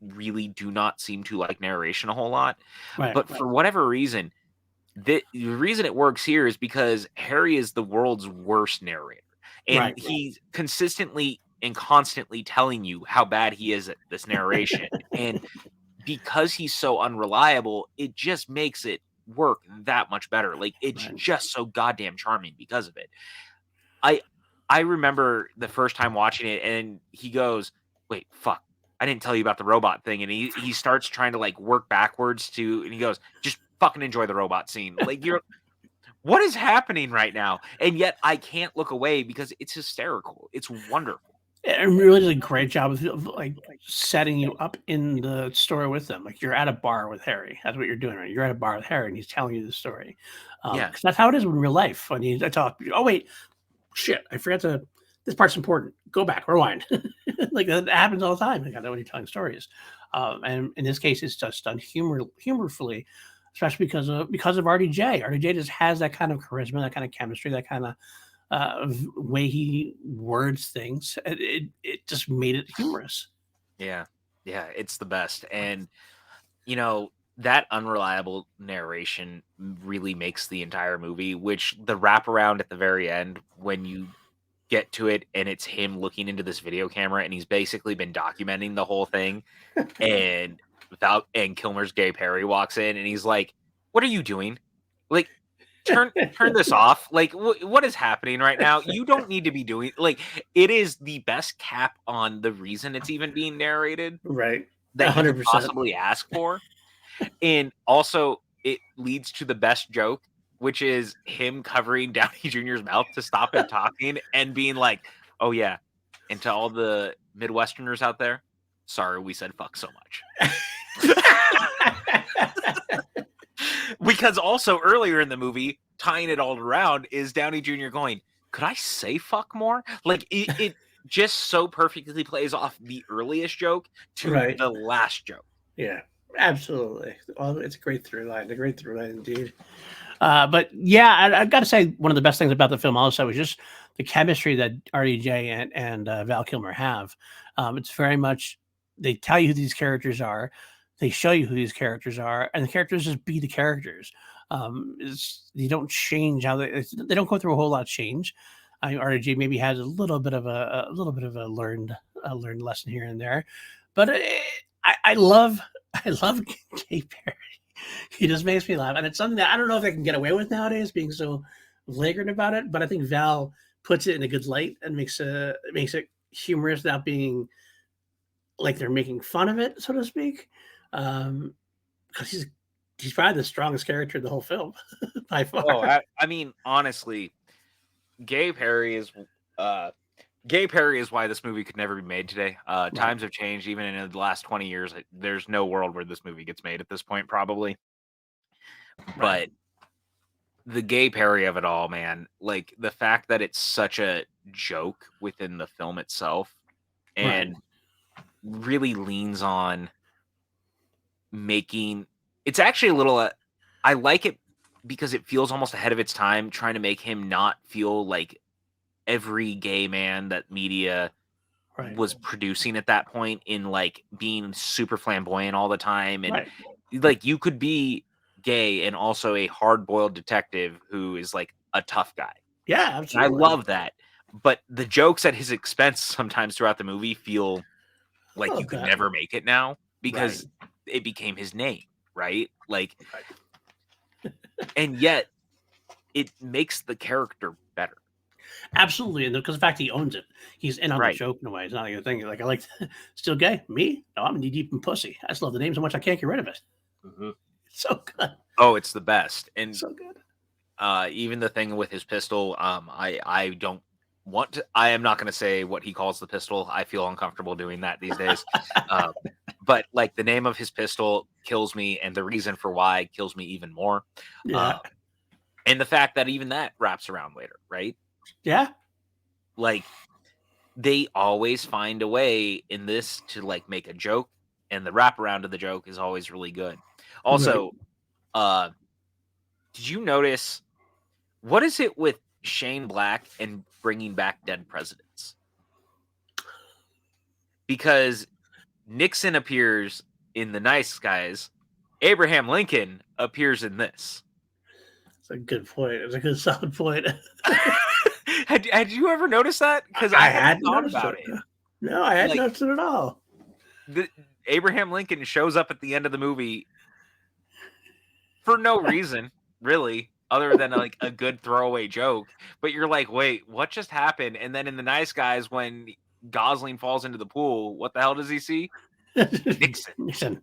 really do not seem to like narration a whole lot. Right. But for whatever reason, the reason it works here is because Harry is the world's worst narrator, and Right. he's consistently and constantly telling you how bad he is at this narration, and because he's so unreliable, it just makes it work that much better. Like, it's Right. just so goddamn charming because of it. I I remember the first time watching it, and he goes, "Wait, fuck, I didn't tell you about the robot thing," and he starts trying to, like, work backwards to, and he goes, "Just fucking enjoy the robot scene." Like, you're, what is happening right now? And yet I can't look away because it's hysterical. It's wonderful. It really does a great job of like setting you up in the story with them. Like, you're at a bar with Harry. That's what you're doing, right? You're at a bar with Harry, and he's telling you the story. Yeah. Because that's how it is in real life. When you talk, oh wait, shit, I forgot to. This part's important. Go back, rewind. Like, that happens all the time. Like, I know when you're telling stories, and in this case, it's just done humorfully, especially because of RDJ. RDJ just has that kind of charisma, that kind of chemistry, that kind of way he words things. It just made it humorous. Yeah. Yeah, it's the best. And, that unreliable narration really makes the entire movie, which the wraparound at the very end when you get to it and it's him looking into this video camera and he's basically been documenting the whole thing, and Kilmer's gay Perry walks in and he's like, "What are you doing? Like, turn this off. Like, what is happening right now? You don't need to be doing, like, it is the best cap on the reason it's even being narrated. Right. that you could 100%. possibly ask for. And also, it leads to the best joke, which is him covering Downey Jr.'s mouth to stop him talking and being like, "Oh yeah," and to all the Midwesterners out there, sorry we said fuck so much. Because also earlier in the movie, tying it all around, is Downey Jr. going, "Could I say fuck more?" Like it just so perfectly plays off the earliest joke to Right. the last joke. Yeah, absolutely. Well, it's a great through line. A great through line indeed. But yeah, I've got to say one of the best things about the film also is just the chemistry that RDJ and Val Kilmer have. It's very much they tell you who these characters are, they show you who these characters are, and the characters just be the characters. They don't change how they don't go through a whole lot of change. RDJ maybe has a little bit of a little bit of a learned lesson here and there, but I love Gay Perry. He just makes me laugh, and it's something that I don't know if they can get away with nowadays, being so flagrant about it. But I think Val puts it in a good light and makes it humorous without being like they're making fun of it, so to speak. Because he's probably the strongest character in the whole film by far. Oh, I mean, honestly, Gay Perry is Gay Perry is why this movie could never be made today. Times have changed. Even in the last 20 years, there's no world where this movie gets made at this point, probably. But the Gay Perry of it all, man, like the fact that it's such a joke within the film itself and really leans on making it's actually a little I like it because it feels almost ahead of its time, trying to make him not feel like every gay man that media was producing at that point, in like being super flamboyant all the time. And like you could be gay and also a hard-boiled detective who is like a tough guy. Yeah, And absolutely. I love that. But the jokes at his expense sometimes throughout the movie feel like you could never make it now because it became his name, right? Like, and yet it makes the character better. Absolutely, and because the fact he owns it, he's in on the joke in a way. It's not like a thing. Like I like still gay. Me? No, I'm knee deep in pussy. I just love the name so much I can't get rid of it. It's so good. Oh, it's the best, and so good. Even the thing with his pistol, I don't want to. I am not going to say what he calls the pistol. I feel uncomfortable doing that these days. But like the name of his pistol kills me, and the reason for why kills me even more. Yeah. And the fact that even that wraps around later, right? Yeah. Like they always find a way in this to like make a joke, and the wraparound of the joke is always really good. Also, did you notice what is it with Shane Black and bringing back dead presidents? Because Nixon appears in The Nice Guys, Abraham Lincoln appears in this. It's a good point. It's a good solid point. Had you ever noticed that? Because I hadn't hadn't thought noticed about it. it. No, I hadn't noticed it at all. Abraham Lincoln shows up at the end of the movie for no reason, really, other than like a good throwaway joke. But you're like, wait, what just happened? And then in The Nice Guys, when Gosling falls into the pool, what the hell does he see? Nixon.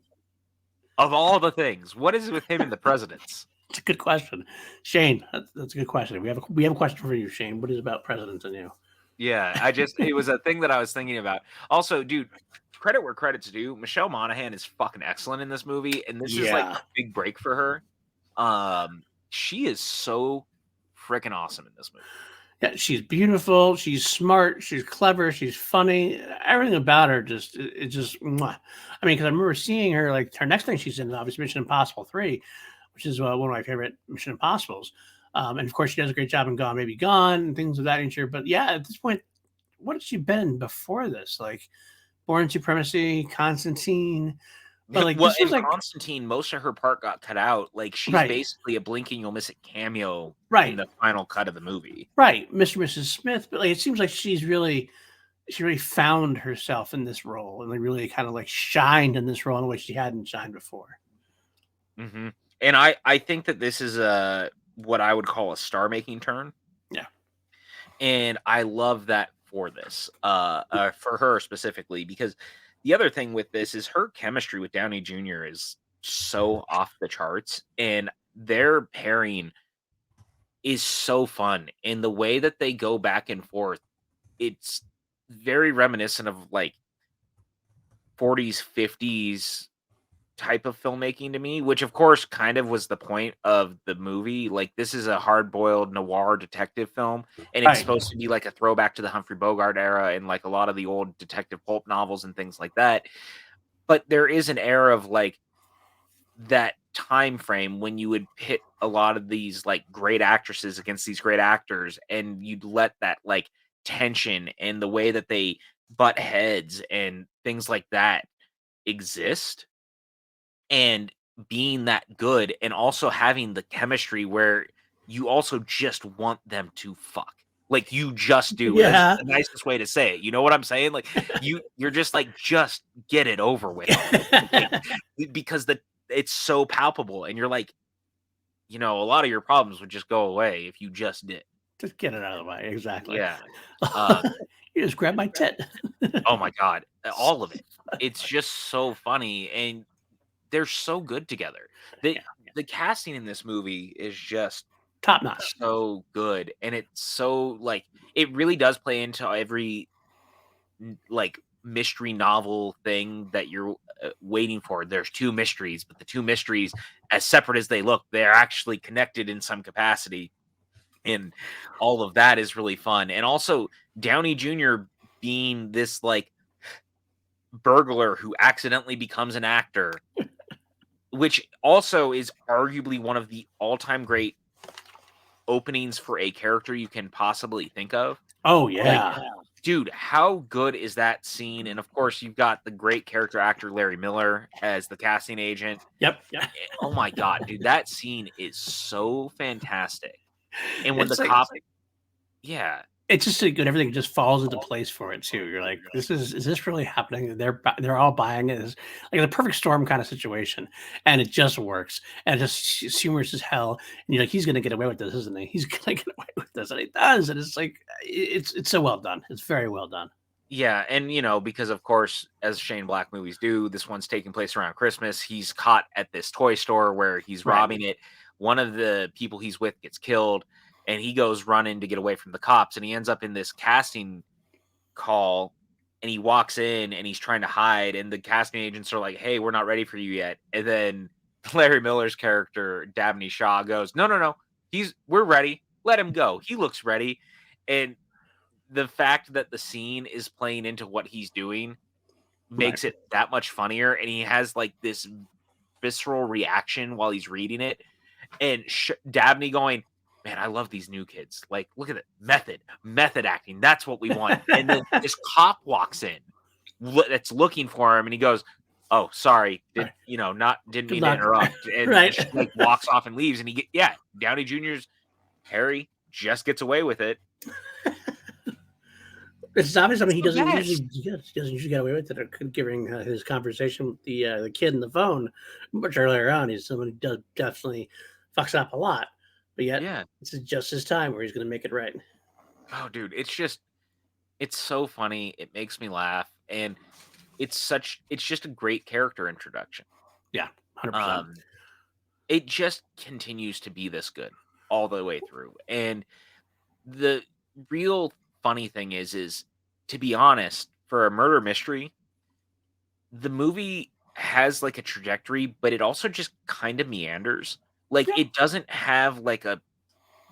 Of all the things, what is it with him and the presidents? It's a good question, Shane. That's a good question. We have a question for you, Shane. What is about presidents and you? Yeah, it was a thing that I was thinking about. Also, dude, credit where credit's due. Michelle Monaghan is fucking excellent in this movie, and this is like a big break for her. She is so freaking awesome in this movie. Yeah, she's beautiful. She's smart. She's clever. She's funny. Everything about her just mwah. I mean, because I remember seeing her like her next thing she's in, obviously Mission Impossible 3, which is one of my favorite Mission Impossibles. And of course, she does a great job in Gone Maybe Gone and things of that nature. But yeah, at this point, what had she been before this? Like Born Supremacy, Constantine. But like, well, in Constantine, most of her part got cut out. Like she's basically a blinking you'll miss it cameo in the final cut of the movie. Right, Mr. and Mrs. Smith. But like, it seems like she really found herself in this role and like really kind of like shined in this role in a way she hadn't shined before. Mm-hmm. And I think that this is what I would call a star-making turn. Yeah. And I love that for this, for her specifically, because the other thing with this is her chemistry with Downey Jr. is so off the charts, and their pairing is so fun. And the way that they go back and forth, it's very reminiscent of like 40s, 50s type of filmmaking to me, which of course kind of was the point of the movie. Like this is a hard-boiled noir detective film, and it's Right. supposed to be like a throwback to the Humphrey Bogart era and like a lot of the old detective pulp novels and things like that. But there is an era of like that time frame when you would pit a lot of these like great actresses against these great actors, and you'd let that like tension and the way that they butt heads and things like that exist, and being that good and also having the chemistry where you also just want them to fuck. Like you just do. That's Yeah. the nicest way to say it. You know what I'm saying? Like you're just like just get it over with almost. Like because it's so palpable and you're like, a lot of your problems would just go away if you just did. Just get it out of the way. Exactly. Yeah. Um You just grab my tit. oh my god, all of it. It's just so funny and they're so good together. The Yeah. the casting in this movie is just Top notch. so good, and it's so like it really does play into every like mystery novel thing that you're waiting for. There's two mysteries, but the two mysteries, as separate as they look, they're actually connected in some capacity, and all of that is really fun. And also Downey Jr. being this like burglar who accidentally becomes an actor, which also is arguably one of the all-time great openings for a character you can possibly think of. Oh Like, yeah. dude, how good is that scene? And of course, you've got the great character actor Larry Miller as the casting agent. Yep. Oh my god, dude, that scene is so fantastic. And when the It's like cop, yeah, it's just so good. Everything just falls into place for it too. You're like, is this really happening? They're all buying it. It's like the perfect storm kind of situation, and it just works. And it just humorous as hell. And you're like, he's gonna get away with this, isn't he? He's gonna get away with this, and he does. And it's like, it's so well done. It's very well done. yeah, and because of course, as Shane Black movies do, this one's taking place around Christmas. He's caught at this toy store where he's Right. robbing it. One of the people he's with gets killed, and he goes running to get away from the cops, and he ends up in this casting call, and he walks in and he's trying to hide, and the casting agents are like, "Hey, we're not ready for you yet." And then Larry Miller's character, Dabney Shaw, goes, "No, no, no. We're ready. Let him go. He looks ready." And the fact that the scene is playing into what he's doing Right. makes it that much funnier, and he has like this visceral reaction while he's reading it, and Dabney going, "Man, I love these new kids. Like, look at it, method acting. That's what we want." And then this cop walks in that's looking for him, and he goes, "Oh, sorry, Right. didn't Good mean to luck. interrupt," and Right. just like walks off and leaves, and Downey Jr.'s Harry just gets away with it. It's obvious. I mean, he The doesn't best. usually get away with it. Given his conversation with the kid on the phone much earlier on, he's someone who does definitely fucks up a lot. But yet, Yeah. this is just his time where he's going to make it right. Oh, dude, it's so funny. It makes me laugh, and it's just a great character introduction. Yeah, 100%. Um, it just continues to be this good all the way through. And the real funny thing is to be honest, for a murder mystery, the movie has like a trajectory, but it also just kind of meanders. Like Yeah. it doesn't have like a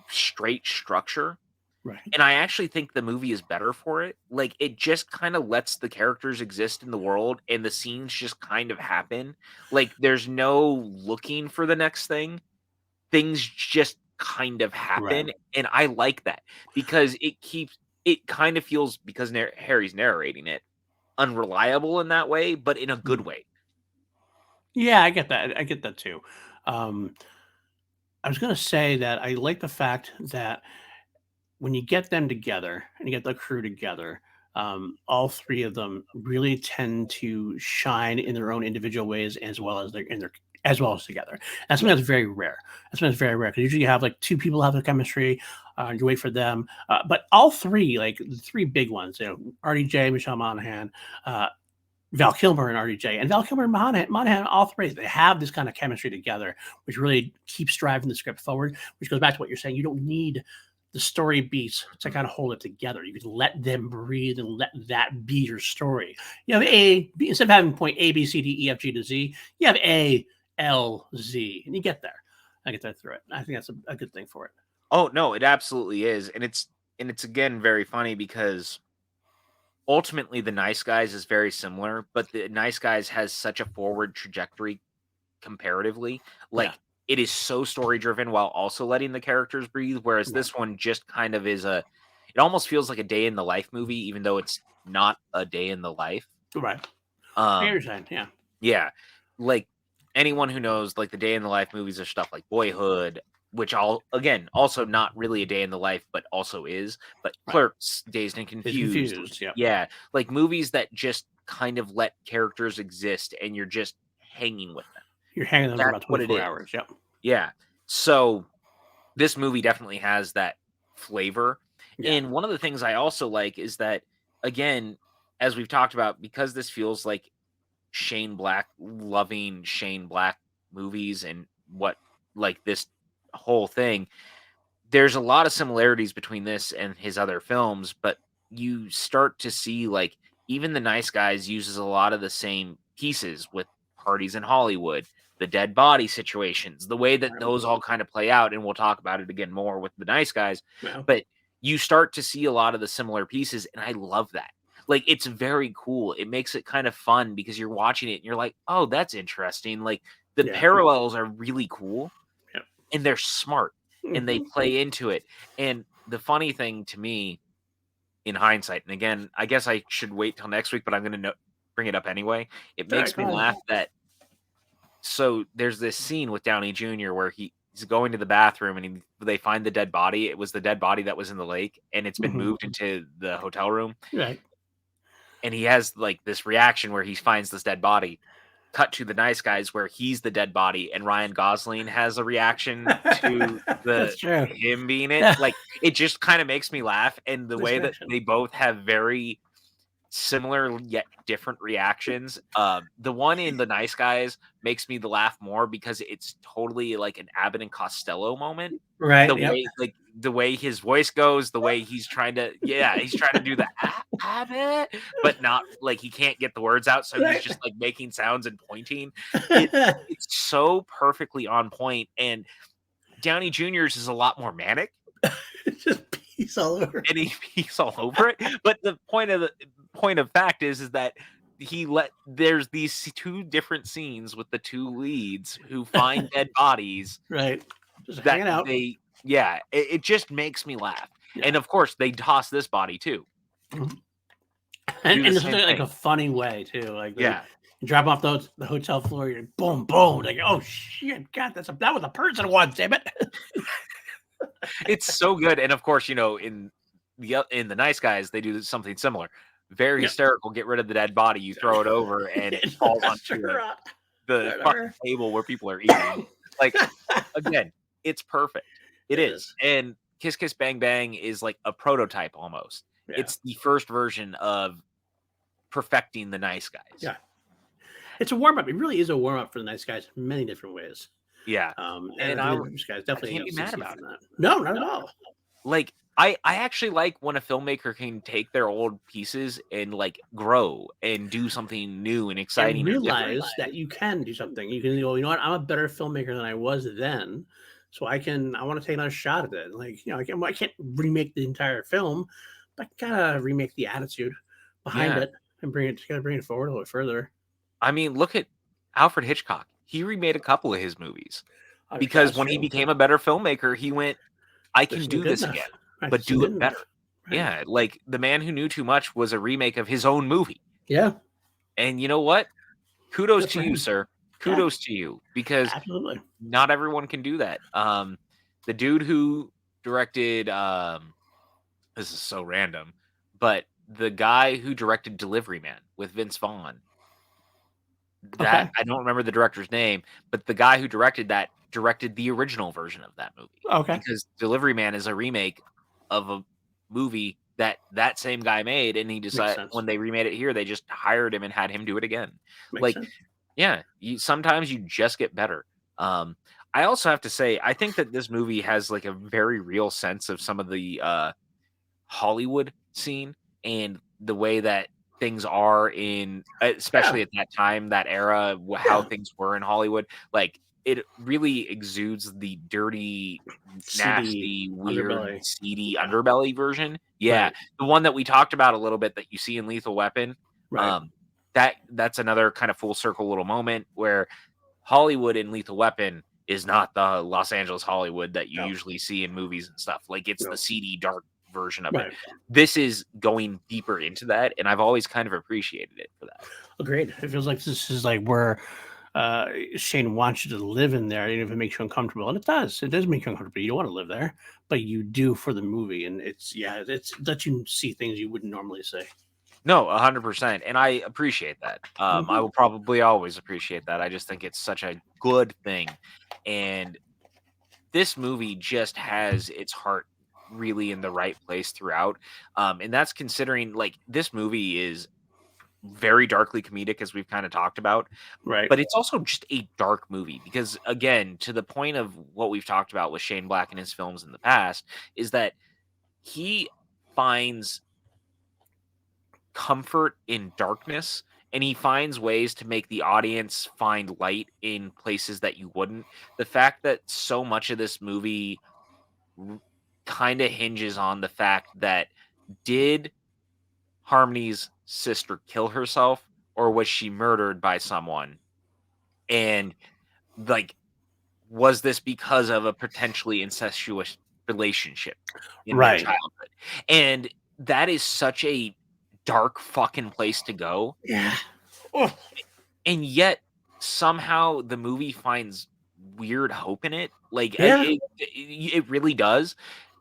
straight structure. Right. And I actually think the movie is better for it. Like it just kind of lets the characters exist in the world and the scenes just kind of happen. Like there's no looking for the next thing. Things just kind of Right. happen, and I like that because it kind of feels, because Harry's narrating it, unreliable in that way, but in a good Mm. way. Yeah, I get that. I get that too. Um, I was going to say that I like the fact that when you get them together and you get the crew together, all three of them really tend to shine in their own individual ways as well as together. That's something that's very rare. That's something that's very rare because usually you have like two people have the chemistry, you wait for them, but all three, like the three big ones, RDJ, Michelle Monaghan, uh, Val Kilmer and RDJ, and Val Kilmer and Monahan, all three, they have this kind of chemistry together, which really keeps driving the script forward. Which goes back to what you're saying. You don't need the story beats to kind of hold it together. You can let them breathe and let that be your story. You have A, B, instead of having point A, B, C, D, E, F, G to Z, you have A, L, Z, and you get there. I get that through it. I think that's a good thing for it. Oh no, it absolutely is, and it's again very funny because ultimately the Nice Guys is very similar, but the Nice Guys has such a forward trajectory comparatively. Like it is so story driven while also letting the characters breathe, whereas this one just kind of is it almost feels like a day in the life movie, even though it's not a day in the life. Right. I Um understand. Yeah. yeah. Like anyone who knows like the day in the life movies are stuff like Boyhood, which also not really a day in the life, but also is. But Clerks, Dazed and Confused. Yeah. Yeah. Like movies that just kind of let characters exist and you're just hanging with them. You're hanging on for about 24 hours. Yep. Yeah. So this movie definitely has that flavor. Yeah. And one of the things I also like is that, again, as we've talked about, because this feels like loving Shane Black movies and what like this whole thing, there's a lot of similarities between this and his other films, but you start to see like even the Nice Guys uses a lot of the same pieces with Parties in Hollywood, the dead body situations, the way that those all kind of play out, and we'll talk about it again more with the Nice Guys. Yeah. But you start to see a lot of the similar pieces, and I love that. Like it's very cool. It makes it kind of fun because you're watching it and you're like, "Oh, that's interesting." Like the parallels are really cool. Yep. And they're smart and they play into it. And the funny thing to me in hindsight, and again, I guess I should wait till next week, but I'm going to bring it up anyway. It makes me laugh that so there's this scene with Downey Jr. where he's going to the bathroom and they find the dead body. It was the dead body that was in the lake and it's been moved into the hotel room. Right. And he has like this reaction where he finds this dead body. Cut to the Nice Guys where he's the dead body and Ryan Gosling has a reaction to him being it. Like it just kind of makes me laugh. And the way that they both have very similar yet different reactions. The one in the Nice Guys makes me laugh more because it's totally like an Abbott and Costello moment. Right. The way his voice goes, the way he's trying to do the Abbott, but not like he can't get the words out, so he's just like making sounds and pointing. It's so perfectly on point, and Downey Jr.'s is a lot more manic. Just pees all over, and he pees all over it. But the point of fact is that there's these two different scenes with the two leads who find dead bodies, right? Just hanging out. It just makes me laugh. Yeah. And of course, they toss this body too, and it's like a funny way too. Like you drop off the hotel floor, you're boom, boom, like oh shit, God, that was a person once, damn it. It's so good, and of course, in the Nice Guys, they do something similar. Very hysterical. Get rid of the dead body. You throw it over, and it falls onto the fucking table where people are eating. Like again, it's perfect. It is. And Kiss Kiss Bang Bang is like a prototype almost. Yeah. It's the first version of perfecting the Nice Guys. Yeah, it's a warm up. It really is a warm up for the Nice Guys in many different ways. Yeah, and Nice Guys definitely I can't be mad about it. No, not at all. Like I actually like when a filmmaker can take their old pieces and like grow and do something new and exciting. And realize that you can do something. You can go, you know what? I'm a better filmmaker than I was then, so I want to take another shot at it. Like I can't remake the entire film, but I gotta remake the attitude behind it and bring it forward a little further. I mean, look at Alfred Hitchcock. He remade a couple of his movies because when he became a better filmmaker, he went, I can do this again, but do it better. Right. Yeah. Like The Man Who Knew Too Much was a remake of his own movie. Yeah. And you know what? Kudos to you, sir. Kudos to you, because not everyone can do that. The dude who directed, this is so random, but the guy who directed Delivery Man with Vince Vaughn, I don't remember the director's name, but the guy who directed that directed the original version of that movie. Okay. Because Delivery Man is a remake of a movie that same guy made, and he Makes decided sense. when they remade it here, they just hired him and had him do it again. Makes Like, sense. yeah, sometimes you just get better. Um, I also have to say, I think that this movie has like a very real sense of some of the Hollywood scene and the way that things are in Yeah. especially at that time, that era, how Yeah. things were in Hollywood. Like, it really exudes the dirty, Seedy nasty, weird, underbelly. seedy Yeah. underbelly version. Yeah, Right. the one that we talked about a little bit that you see in Lethal Weapon. Right. Um, that's another kind of full circle little moment where Hollywood in Lethal Weapon is not the Los Angeles Hollywood that you No. usually see in movies and stuff. Like, it's the No. seedy, dark version of it. Right. This is going deeper into that, and I've always kind of appreciated it for that. Agreed. It feels like this is like where uh, Shane wants you to live in there, even if it makes you uncomfortable. And it does. It does make you uncomfortable. You don't want to live there, but you do for the movie. And it's lets you see things you wouldn't normally see. No, 100%, and I appreciate that. I Mhm. will probably always appreciate that. I just think it's such a good thing, and this movie just has its heart really in the right place throughout. And that's considering like this movie is very darkly comedic, as we've kind of talked about, Right. but it's also just a dark movie because, again, to the point of what we've talked about with Shane Black and his films in the past, is that he finds comfort in darkness and he finds ways to make the audience find light in places that you wouldn't. The fact that so much of this movie kind of hinges on the fact that did Harmony's sister kill herself or was she murdered by someone? And like, was this because of a potentially incestuous relationship in their Right. childhood? And that is such a dark fucking place to go. Yeah. Oh, And yet somehow the movie finds weird hope in it. Like yeah. it really does.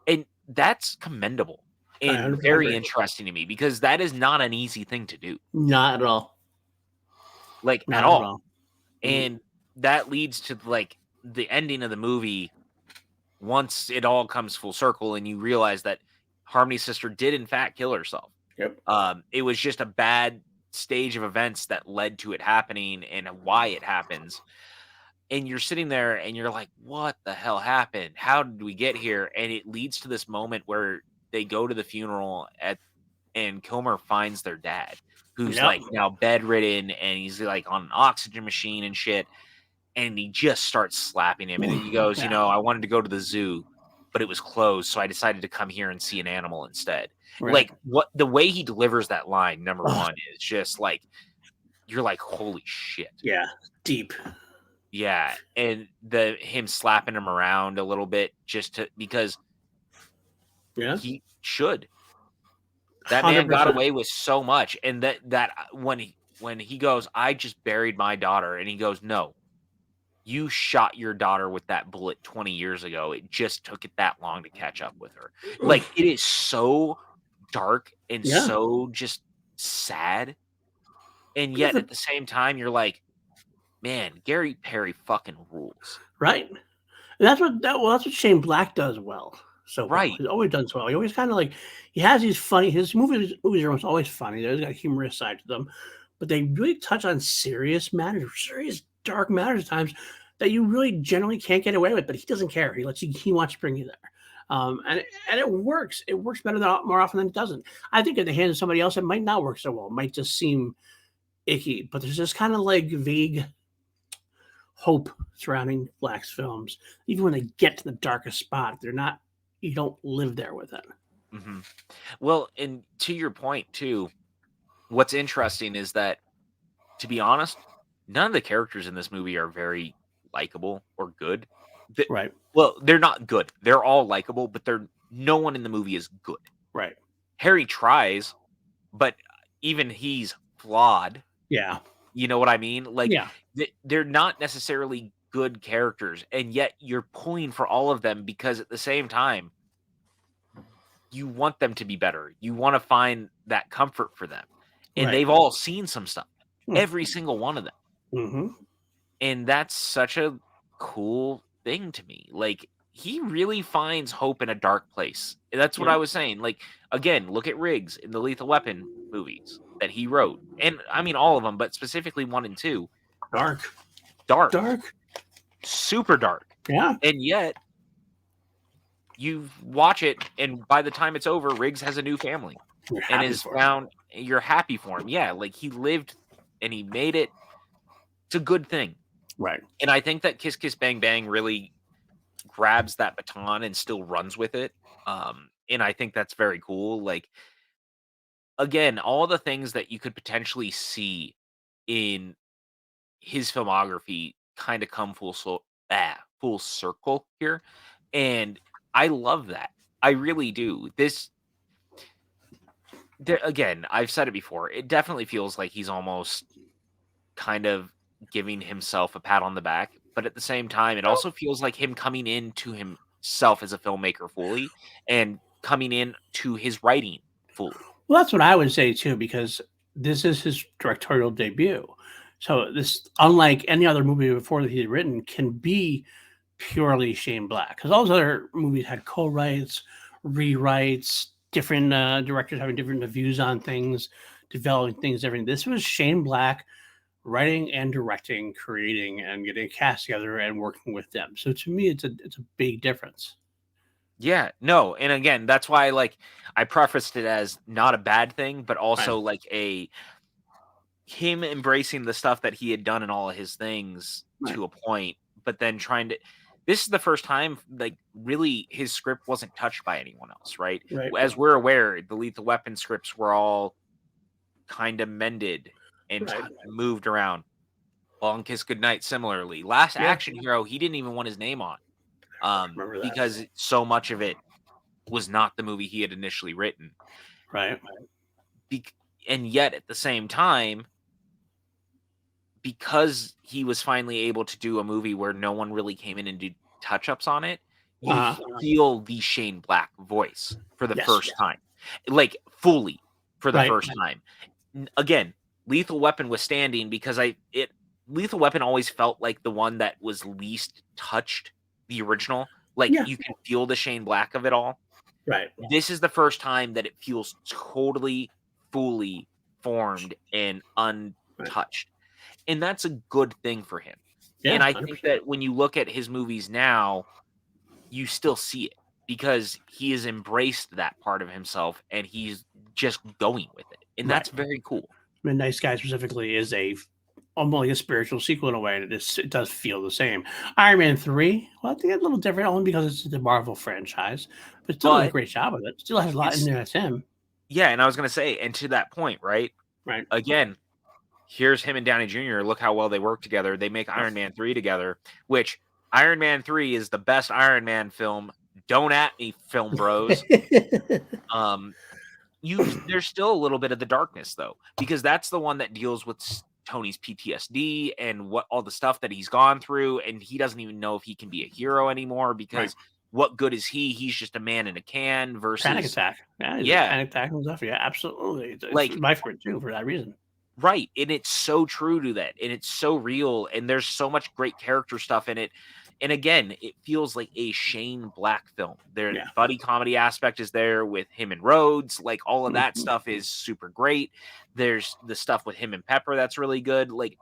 And that's commendable I and 100% very agree. interesting to me because that is not an easy thing to do, Not at all. like at Not at all. all. Mm. And that leads to like the ending of the movie once it all comes full circle and you realize that Harmony's sister did in fact kill herself. Yep. It was just a bad stage of events that led to it happening and why it happens. And you're sitting there and you're like, what the hell happened? How did we get here? And it leads to this moment where they go to the funeral and Kilmer finds their dad, who's Yep. like now bedridden and he's like on an oxygen machine and shit. And he just starts slapping him. And he goes, Yeah. I wanted to go to the zoo, but it was closed. So I decided to come here and see an animal instead. Right. Like, what the way he delivers that line, number Oh, one, is just like, you're like, holy shit. yeah. Deep. Yeah. And him slapping him around a little bit because Yeah. he should. That man got 100%. away with so much. And that when he goes, I just buried my daughter, and he goes, no, you shot your daughter with that bullet 20 years ago. It just took it that long to catch up with her. Like, Oof. it is so dark and Yeah. so just sad. And Because yet at the same time, you're like, man, Gary Perry fucking rules. right. And that's what Shane Black does well. So well. Right. He's always done so well. He always kind of like he has these funny his movies are almost always funny. There's got a humorous side to them, but they really touch on serious matters, serious dark matters at times that you really generally can't get away with. But he doesn't care. He wants to bring you there. And it works. It works better than more often than it doesn't. I think in the hands of somebody else, it might not work so well. It might just seem icky. But there's this kind of like vague hope surrounding Black's films. Even when they get to the darkest spot, they're not. You don't live there with it. Hmm. Well, and to your point too, what's interesting is that, to be honest, none of the characters in this movie are very likable or good. The- Right. well, they're not good. They're all likable, but no one in the movie is good. Right. Harry tries, but even he's flawed. Yeah. You know what I mean? Like, Yeah. they're not necessarily good characters, and yet you're pulling for all of them because at the same time, you want them to be better. You want to find that comfort for them. And Right. they've all seen some stuff, Mm. every single one of them. Mm-hmm. And that's such a cool thing to me. Like, he really finds hope in a dark place. That's what Yeah. I was saying. Like, again, look at Riggs in the Lethal Weapon movies that he wrote. And I mean all of them, but specifically 1 and 2. Dark. Dark. Dark. Super dark. Yeah. And yet you watch it, and by the time it's over, Riggs has a new family You're and happy is for him. found. You're happy for him. Yeah, like he lived and he made it. It's a good thing. Right. And I think that Kiss Kiss Bang Bang really grabs that baton and still runs with it. And I think that's very cool. Like, again, all the things that you could potentially see in his filmography kind of come full circle here. And I love that. I really do. Again, I've said it before. It definitely feels like he's almost kind of giving himself a pat on the back, but at the same time, it also feels like him coming into himself as a filmmaker fully and coming in to his writing fully. Well, that's what I would say too, because this is his directorial debut. So this, unlike any other movie before that he had written, can be purely Shane Black. Because all those other movies had co-writes, rewrites, different directors having different views on things, developing things different. This was Shane Black writing and directing, creating, and getting a cast together and working with them. So to me, it's a big difference. Yeah, no, and again, that's why like I prefaced it as not a bad thing, but Right. also like a him embracing the stuff that he had done in all of his things Right. to a point, but then trying to this is the first time like really his script wasn't touched by anyone else, right? Right. As we're aware, the Lethal Weapon scripts were all kind of mended and Right. moved around. Long Kiss Goodnight similarly. Last Yeah. Action Hero, he didn't even want his name on. Remember that. Because so much of it was not the movie he had initially written. Right. Bec- and yet at the same time, because he was finally able to do a movie where no one really came in and did touch-ups on it, you Uh, feel the Shane Black voice for the yes. first time. Like fully for the Right. first time. Again, Lethal Weapon was standing because Lethal Weapon always felt like the one that was least touched the original. Like Yeah. you can feel the Shane Black of it all. Right. This is the first time that it feels totally, fully formed and untouched. And that's a good thing for him. Yeah. And I think 100%. that when you look at his movies now, you still see it because he has embraced that part of himself and he's just going with it. And Right. that's very cool. Midnight Sky specifically is almost like a spiritual sequel in a way, and it does feel the same. Iron Man 3, well, I think it's a little different only because it's the Marvel franchise, but still does a But great job of it. Still has a lot in it's there that's him. yeah, and I was gonna say, and to that point, right? Right. Again, here's him and Downey Jr. Look how well they work together. They make Iron Man 3 together, which Iron Man 3 is the best Iron Man film. Don't at me, film bros. Um, there's still a little bit of the darkness though, because that's the one that deals with Tony's PTSD and what all the stuff that he's gone through, and he doesn't even know if he can be a hero anymore because Right. what good is he? He's just a man in a can Panic versus Attack. Yeah, he's a yeah, Panic Attack and stuff. Yeah, absolutely. It's like my favorite too for that reason. right. And it's so true to that. And it's so real. And there's so much great character stuff in it. And again, it feels like a Shane Black film. Their Yeah. buddy comedy aspect is there with him and Rhodes. Like all of that Mhm. stuff is super great. There's the stuff with him and Pepper that's really good. Like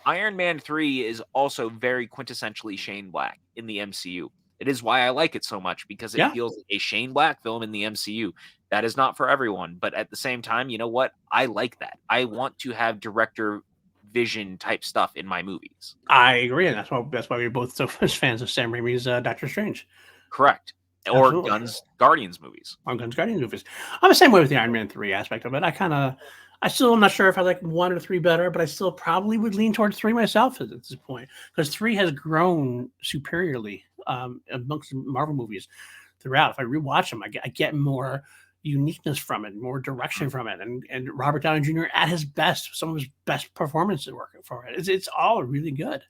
Iron Man 3 is also very quintessentially Shane Black in the MCU. It is why I like it so much because it Yeah, feels like a Shane Black film in the MCU. That is not for everyone, but at the same time, you know what? I like that. I want to have director vision type stuff in my movies. I agree, and that's why we're both so much fans of Sam Raimi's Doctor Strange. Correct. Or Absolutely. Guns Guardians movies. On Guns Guardians movies. I'm the same way with the Iron Man 3 aspect of it. I still am not sure if I like 1 or 3 better, but I still probably would lean towards 3 myself at this point because 3 has grown superiorly amongst Marvel movies throughout. If I rewatch them, I get more uniqueness from it, more direction from it, and Robert Downey Jr. at his best, some of his best performances working for it. It's all really good.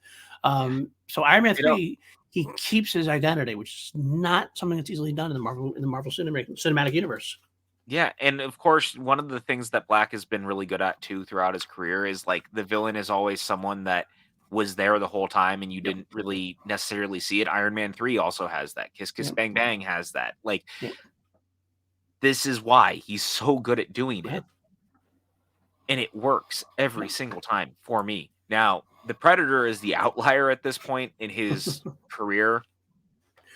So Iron Man You know, 3, he keeps his identity, which is not something that's easily done in the Marvel cinematic universe. yeah, and of course, one of the things that Black has been really good at too throughout his career is like the villain is always someone that was there the whole time and you didn't really necessarily see it. Iron Man 3 also has that. Kiss Kiss Bang Bang has that. Like, this is why he's so good at doing it. And it works every single time for me. Now, the Predator is the outlier at this point in his career.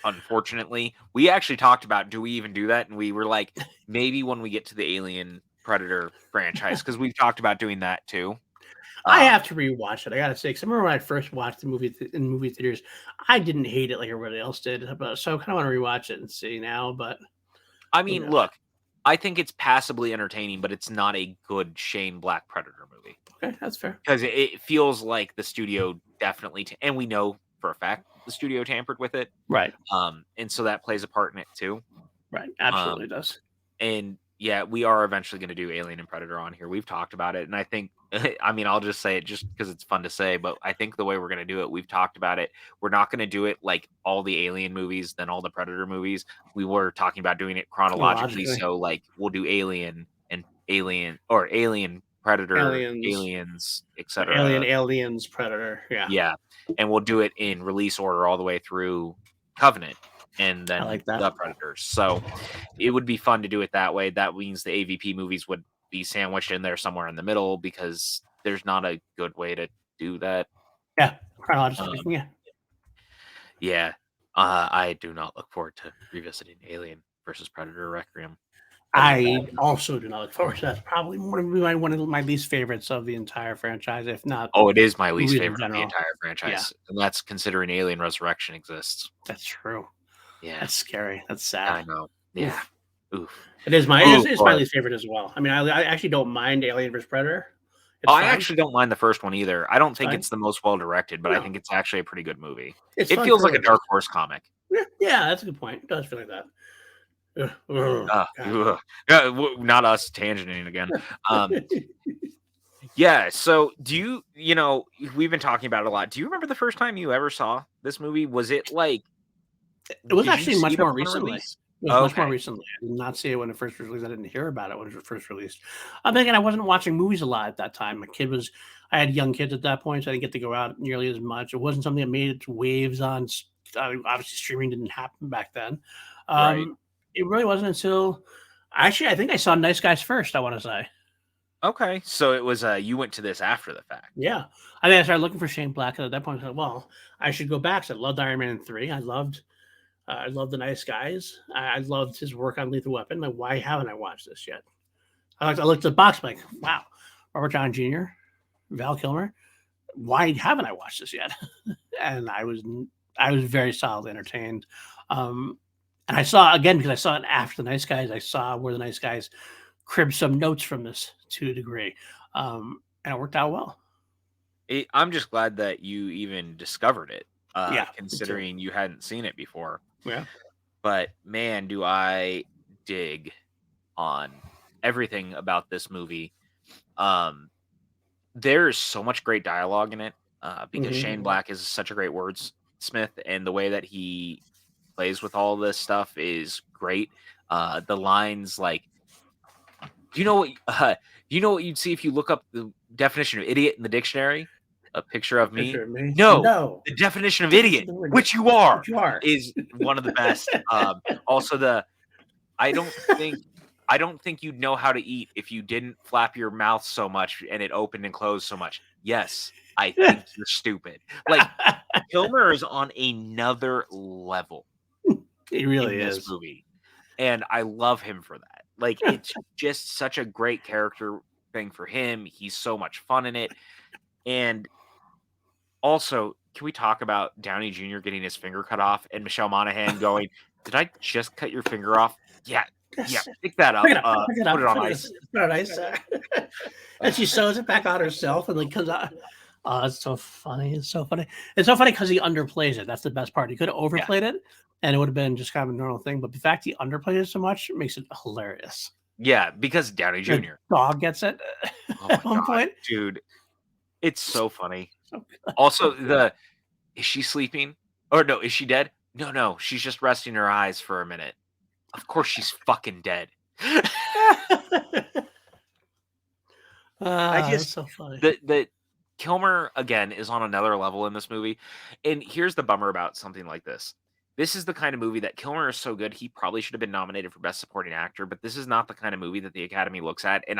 Unfortunately, we actually talked about, do we even do that? And we were like, maybe when we get to the Alien Predator franchise, because we've talked about doing that too. I have to rewatch it. I gotta say, because I remember when I first watched the movie in movie theaters, I didn't hate it like everybody else did. But so I kind of want to rewatch it and see now. But I mean, look, I think it's passably entertaining, but it's not a good Shane Black Predator movie. Okay, that's fair. Because it feels like the studio definitely, and we know for a fact the studio tampered with it, right? And so that plays a part in it too, right? Absolutely does. And yeah, we are eventually going to do Alien and Predator on here. We've talked about it, and I think, I mean, I'll just say it just because it's fun to say, but I think the way we're going to do it, we've talked about it. We're not going to do it like all the Alien movies, then all the Predator movies. We were talking about doing it chronologically, so like we'll do Alien and Alien, or Alien, Predator, Aliens, etc. Aliens, Predator, yeah, and we'll do it in release order all the way through Covenant, and then the Predators. So it would be fun to do it that way. That means the AVP movies would be sandwiched in there somewhere in the middle, because there's not a good way to do that. Yeah, chronologically, yeah. I do not look forward to revisiting Alien versus Predator Requiem. I also do not look forward to that. It's probably one of my least favorites of the entire franchise, if not. Oh, it is my least favorite of the entire franchise, and that's considering Alien Resurrection exists. That's true. Yeah, that's scary. That's sad. I know. Yeah. Oof. It is it's my least favorite as well. I mean, I actually don't mind Alien vs. Predator. I actually don't mind the first one either. I don't think it's the most well directed, but I think it's actually a pretty good movie. It feels like a Dark Horse comic. Yeah, that's a good point. It does feel like that. Not us tangenting again. Yeah. So do you, we've been talking about it a lot. Do you remember the first time you ever saw this movie? Was it like, it was actually much more recently. It was much more recently. I did not see it when it first released. I didn't hear about it when it was first released. I'm thinking I wasn't watching movies a lot at that time. I had young kids at that point, so I didn't get to go out nearly as much. It wasn't something that made its waves on. Obviously, streaming didn't happen back then. Right. It really wasn't until I think I saw Nice Guys first, I want to say. Okay. So it was you went to this after the fact. Yeah. I think I started looking for Shane Black, and at that point I said, well, I should go back. So I loved Iron Man 3. I loved The Nice Guys. I loved his work on Lethal Weapon. Like, why haven't I watched this yet? I looked at the box, like, wow, Robert Downey Jr., Val Kilmer. Why haven't I watched this yet? And I was very solidly entertained. And I saw, again, because I saw it after The Nice Guys, I saw where The Nice Guys cribbed some notes from this to a degree. And it worked out well. I'm just glad that you even discovered it, considering you hadn't seen it before. Yeah. But man, do I dig on everything about this movie. There's so much great dialogue in it, because Shane Black is such a great wordsmith, and the way that he plays with all this stuff is great. The lines like, do you know what you'd see if you look up the definition of idiot in the dictionary? A picture of me? No. The definition of idiot, which you are, is one of the best. Also, I don't think you'd know how to eat if you didn't flap your mouth so much and it opened and closed so much. Yes, I think you're stupid. Like, Kilmer is on another level. He really is. This movie, and I love him for that. Like, it's just such a great character thing for him. He's so much fun in it. And also, can we talk about Downey Jr. getting his finger cut off and Michelle Monaghan going, "Did I just cut your finger off?" Yeah, pick that up. Put it on ice. Put it on ice. And she sews it back on herself, and like comes out. Oh, it's so funny. It's so funny. It's so funny because he underplays it. That's the best part. He could have overplayed it, and it would have been just kind of a normal thing. But the fact he underplayed it so much makes it hilarious. Yeah, because Downey Jr. The dog gets it at one point. Dude, it's so funny. Also, is she sleeping? Or no, is she dead? No, she's just resting her eyes for a minute. Of course she's fucking dead. That's so funny. Kilmer again is on another level in this movie. And here's the bummer about something like this. This is the kind of movie that Kilmer is so good, he probably should have been nominated for Best Supporting Actor, but this is not the kind of movie that the Academy looks at. And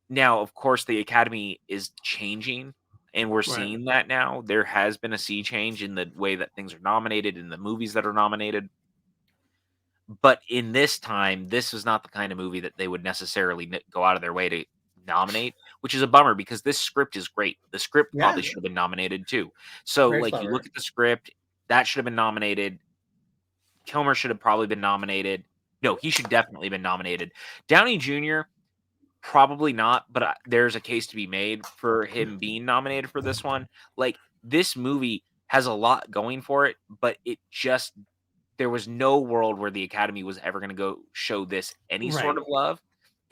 now, of course, the Academy is changing, and we're Right. seeing that now. There has been a sea change in the way that things are nominated, in the movies that are nominated. But in this time, this was not the kind of movie that they would necessarily go out of their way to nominate, which is a bummer because this script is great. The script Yeah. probably should have been nominated too. So, Very like, you clever. look at the script, that should have been nominated. Kilmer should have probably been nominated. No, he should definitely been nominated. Downey Jr., probably not, but there's a case to be made for him being nominated for this one. Like, this movie has a lot going for it, but it just there was no world where the Academy was ever gonna go show this any sort Right. of love.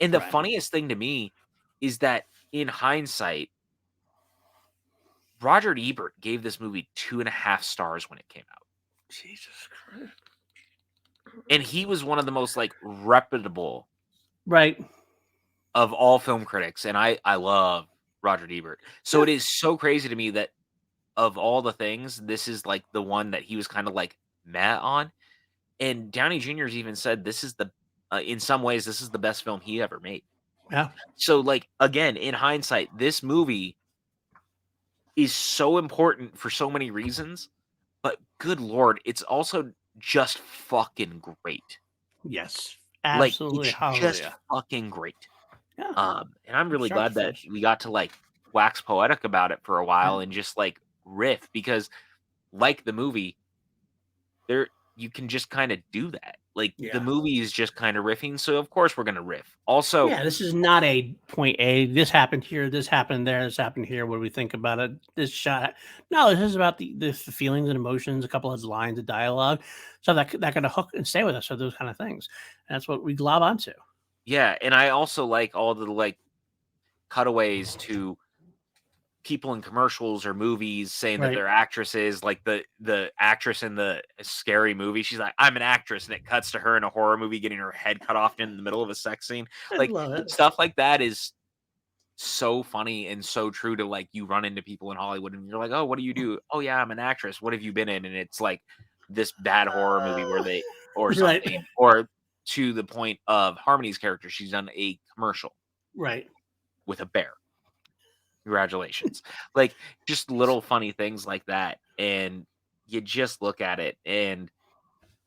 And the Right. funniest thing to me is that in hindsight, Roger Ebert gave this movie 2.5 stars when it came out. Jesus Christ. And he was one of the most, like, reputable Right. of all film critics, and I love Roger Ebert. So it is so crazy to me that of all the things, this is, like, the one that he was kinda, like, meh on. And Downey Jr.'s even said this is in some ways, this is the best film he ever made. Yeah. So, like, again, in hindsight, this movie is so important for so many reasons, but good lord, it's also just fucking great. Yes. Like, Absolutely. it's just Hallelujah. fucking great. Yeah. And I'm really Start glad to that finish. we got to, like, wax poetic about it for a while Yeah. and just, like, riff because, like the movie, there you can just kinda do that. Like, the Yeah. movie is just kinda riffing, so of course we're gonna riff. Also, Yeah, this is not a point A. This happened here. This happened there. This happened here. What do we think about it? This shot. No, this is about the feelings and emotions. A couple of lines of dialogue, so that kind of hook and stay with us. So those kind of things. And that's what we glob onto. yeah, and I also like all the, like, cutaways to people in commercials or movies saying that Right. they're actresses, like the actress in the Scary Movie, she's like, "I'm an actress," and it cuts to her in a horror movie getting her head cut off in the middle of a sex scene. I Like, love it. stuff like that is so funny and so true to, like, you run into people in Hollywood and you're like, "Oh, what do you do?" "Oh, yeah, I'm an actress." "What have you been in?" And it's like this bad horror movie where they or Right. something, or to the point of Harmony's character, she's done a commercial Right. with a bear. Congratulations. Like, just little funny things like that, and you just look at it, and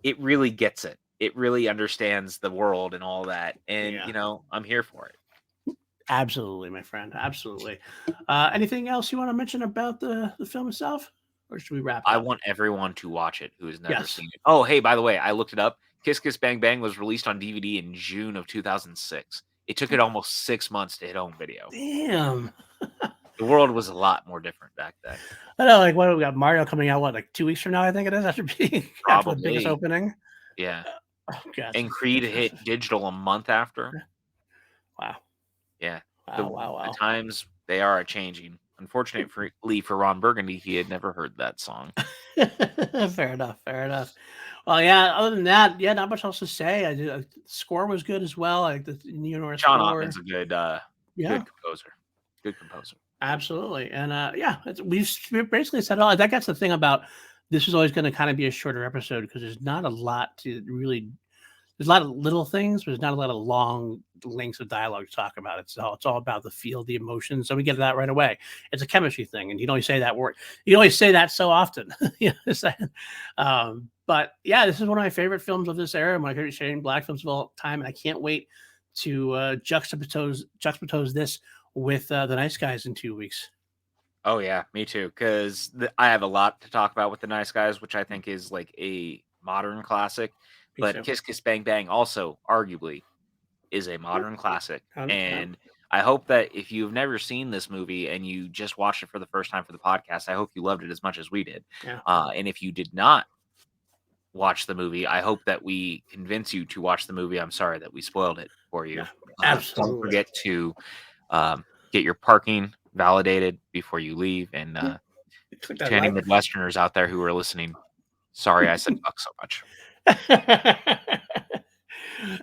it really gets it. It really understands the world and all that, and, Yeah. I'm here for it. Absolutely, my friend. Absolutely. Anything else you want to mention about the film itself, or should we wrap it I up? want everyone to watch it who has never Yes. seen it. Oh, hey, by the way, I looked it up. Kiss Kiss Bang Bang was released on DVD in June of 2006. It took it almost 6 months to hit home video. Damn. The world was a lot more different back then. I know, like, what we got Mario coming out, what, like 2 weeks from now, I think it is, after being after the biggest Probably. opening? Yeah. Oh, God, And Creed hit digital a month after. wow. Yeah. Wow, The wow, the wow. times, they are a-changing. Unfortunately for Ron Burgundy, he had never heard that song. Fair enough, fair enough. Well, yeah, other than that, yeah, not much else to say. The score was good as well, like the Neo John score. Ottman's a good, Yeah. good composer. Good composer. Absolutely, and yeah, we've basically said all. I think that's the thing about this is always going to kind of be a shorter episode because there's not a lot to really. There's a lot of little things, but there's not a lot of long lengths of dialogue to talk about. It's all about the feel, the emotions. So we get that right away. It's a chemistry thing, and you can only say that word. You can only say that so often. But yeah, this is one of my favorite films of this era. My favorite Shane Black films of all time, and I can't wait to juxtapose this with The Nice Guys in 2 weeks. Oh, yeah, me too, 'cause I have a lot to talk about with The Nice Guys, which I think is, like, a modern classic, Me but too. Kiss Kiss Bang Bang also, arguably, is a modern classic, Yeah. and I hope that if you've never seen this movie and you just watched it for the first time for the podcast, I hope you loved it as much as we did. Yeah. And if you did not watch the movie, I hope that we convince you to watch the movie. I'm sorry that we spoiled it for you. Yeah, Don't absolutely. forget to get your parking validated before you leave. And Click to that any like. Midwesterners out there who are listening, sorry I said fuck so much.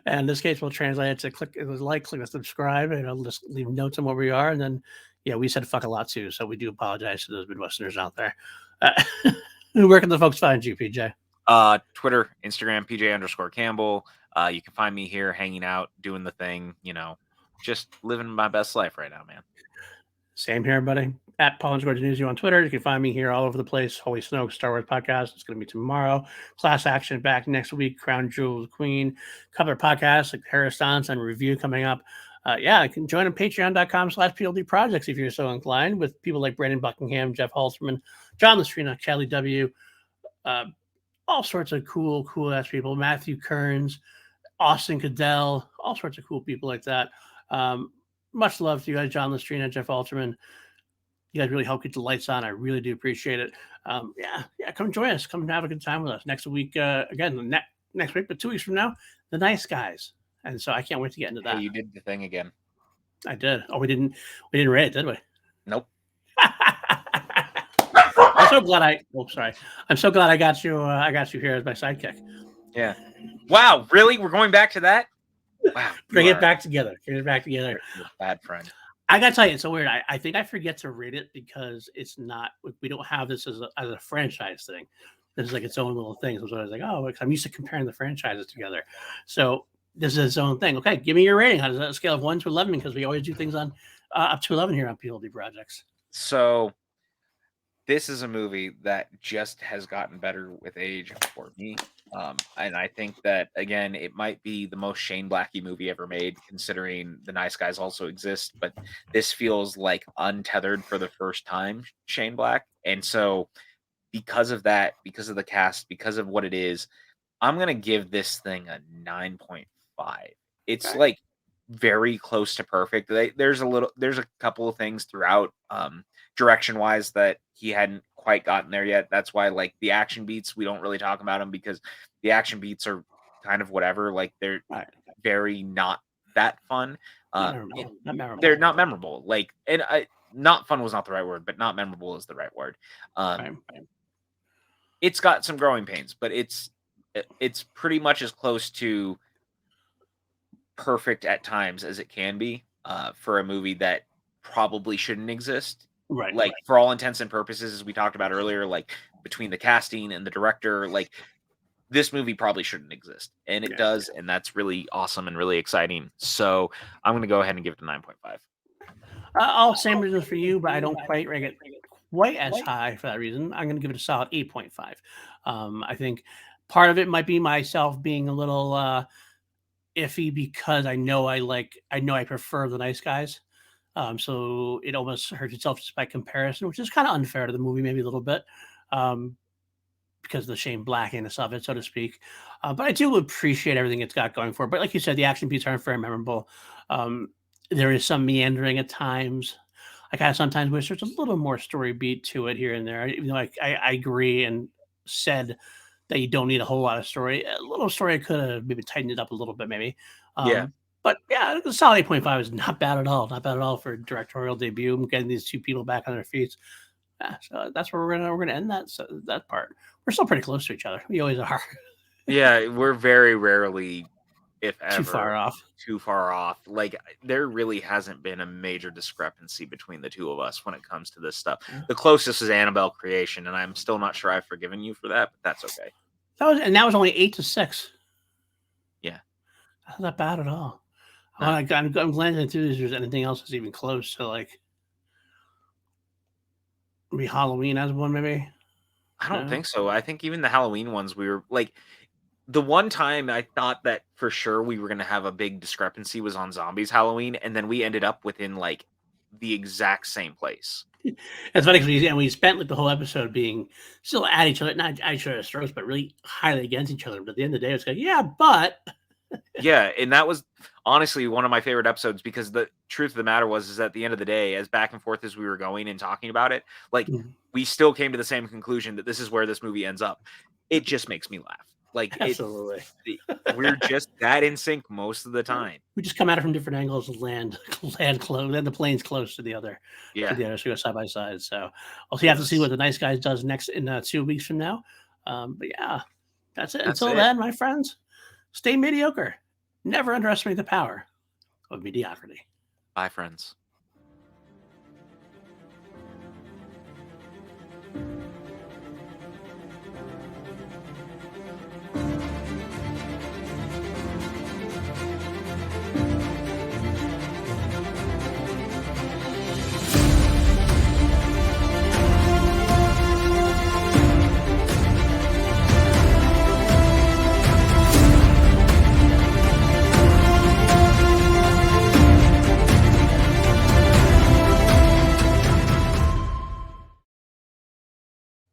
And in this case, we'll translate it to click the subscribe, and I'll just leave notes on where we are. And then, yeah, we said fuck a lot too. So we do apologize to those Midwesterners out there. Where can the folks find you, PJ? Twitter, Instagram, PJ_Campbell. You can find me here hanging out, doing the thing, just living my best life right now, man. Same here, buddy. At Paul_News on Twitter. You can find me here all over the place. Holy Snow, Star Wars podcast. It's going to be tomorrow. Class Action back next week. Crown Jewel of the Queen. Couple of podcasts like Harris Dance and review coming up. You can join on patreon.com/PLD projects if you're so inclined, with people like Brandon Buckingham, Jeff Halterman, John Lastrina, Kelly W. All sorts of cool ass people. Matthew Kearns, Austin Cadell, all sorts of cool people like that. Much love to you guys, John Lastrina, Jeff Alterman. You guys really help keep the lights on. I really do appreciate it. Come join us. Come have a good time with us next week. Again, next week, but 2 weeks from now, the Nice Guys. And so I can't wait to get into that. Hey, you did the thing again. I did. Oh, we didn't rate it, did we? Nope. I'm so glad I'm so glad I got you. I got you here as my sidekick. Yeah. Wow. Really? We're going back to that? Wow. Bring it back together. You're a bad friend. I gotta tell you, it's so weird. I think I forget to rate it because it's not. We don't have this as a franchise thing. This is like its own little thing. So I was like, oh, I'm used to comparing the franchises together. So this is its own thing. Okay, give me your rating. How does that scale of 1 to 11? Because we always do things on up to 11 here on PLD Projects. So this is a movie that just has gotten better with age for me. And I think that, again, it might be the most Shane Blacky movie ever made, considering The Nice Guys also exist. But this feels like untethered for the first time, Shane Black. And so because of that, because of the cast, because of what it is, I'm going to give this thing a 9.5. It's like very close to perfect. There's a couple of things throughout direction wise that he hadn't quite gotten there yet. That's why, like, the action beats, we don't really talk about them because the action beats are kind of whatever. Like, they're very not that fun. They're not memorable. Like, and not fun was not the right word, but not memorable is the right word. It's got some growing pains, but it's pretty much as close to perfect at times as it can be for a movie that probably shouldn't exist. Right. For all intents and purposes, as we talked about earlier, like between the casting and the director, like this movie probably shouldn't exist. And it does. And that's really awesome and really exciting. So I'm going to go ahead and give it a 9.5. All same reasons for you, but I don't quite rank it quite as high for that reason. I'm going to give it a solid 8.5. I think part of it might be myself being a little iffy because I know I prefer The Nice Guys. So it almost hurts itself just by comparison, which is kind of unfair to the movie, maybe a little bit, because of the Shane Blackiness of it, so to speak. But I do appreciate everything it's got going for it. But like you said, the action beats aren't very memorable. There is some meandering at times. I kind of sometimes wish there's a little more story beat to it here and there, even though I agree and said that you don't need a whole lot of story. A little story could have maybe tightened it up a little bit, maybe. But yeah, the solid 8.5 is not bad at all. Not bad at all for a directorial debut. I'm getting these two people back on their feet. Yeah, so that's where we're gonna end that part. We're still pretty close to each other. We always are. Yeah, we're very rarely, if ever, too far off. Like, there really hasn't been a major discrepancy between the two of us when it comes to this stuff. The closest is Annabelle Creation, and I'm still not sure I've forgiven you for that, but that's okay. That was only 8-6. Yeah, that's not bad at all. No. I'm glancing through if there's anything else that's even close to, like, maybe Halloween as one, maybe. I don't think so. I think even the Halloween ones, we were like, the one time I thought that for sure we were going to have a big discrepancy was on Zombies Halloween, and then we ended up within like the exact same place. It's funny because we spent like the whole episode being still at each other, not at each other's throats, but really highly against each other. But at the end of the day, it's like, yeah, but. Yeah, and that was honestly one of my favorite episodes because the truth of the matter is at the end of the day, as back and forth as we were going and talking about it, like we still came to the same conclusion that this is where this movie ends up. It just makes me laugh. Like, absolutely, we're just that in sync most of the time. We just come at it from different angles, land close, and the plane's close to the other. Yeah, to the other, so we go side by side. So we'll have to see what The Nice Guys does next in 2 weeks from now. But yeah, that's it. Until then, my friends, stay mediocre. Never underestimate the power of mediocrity. Bye, friends.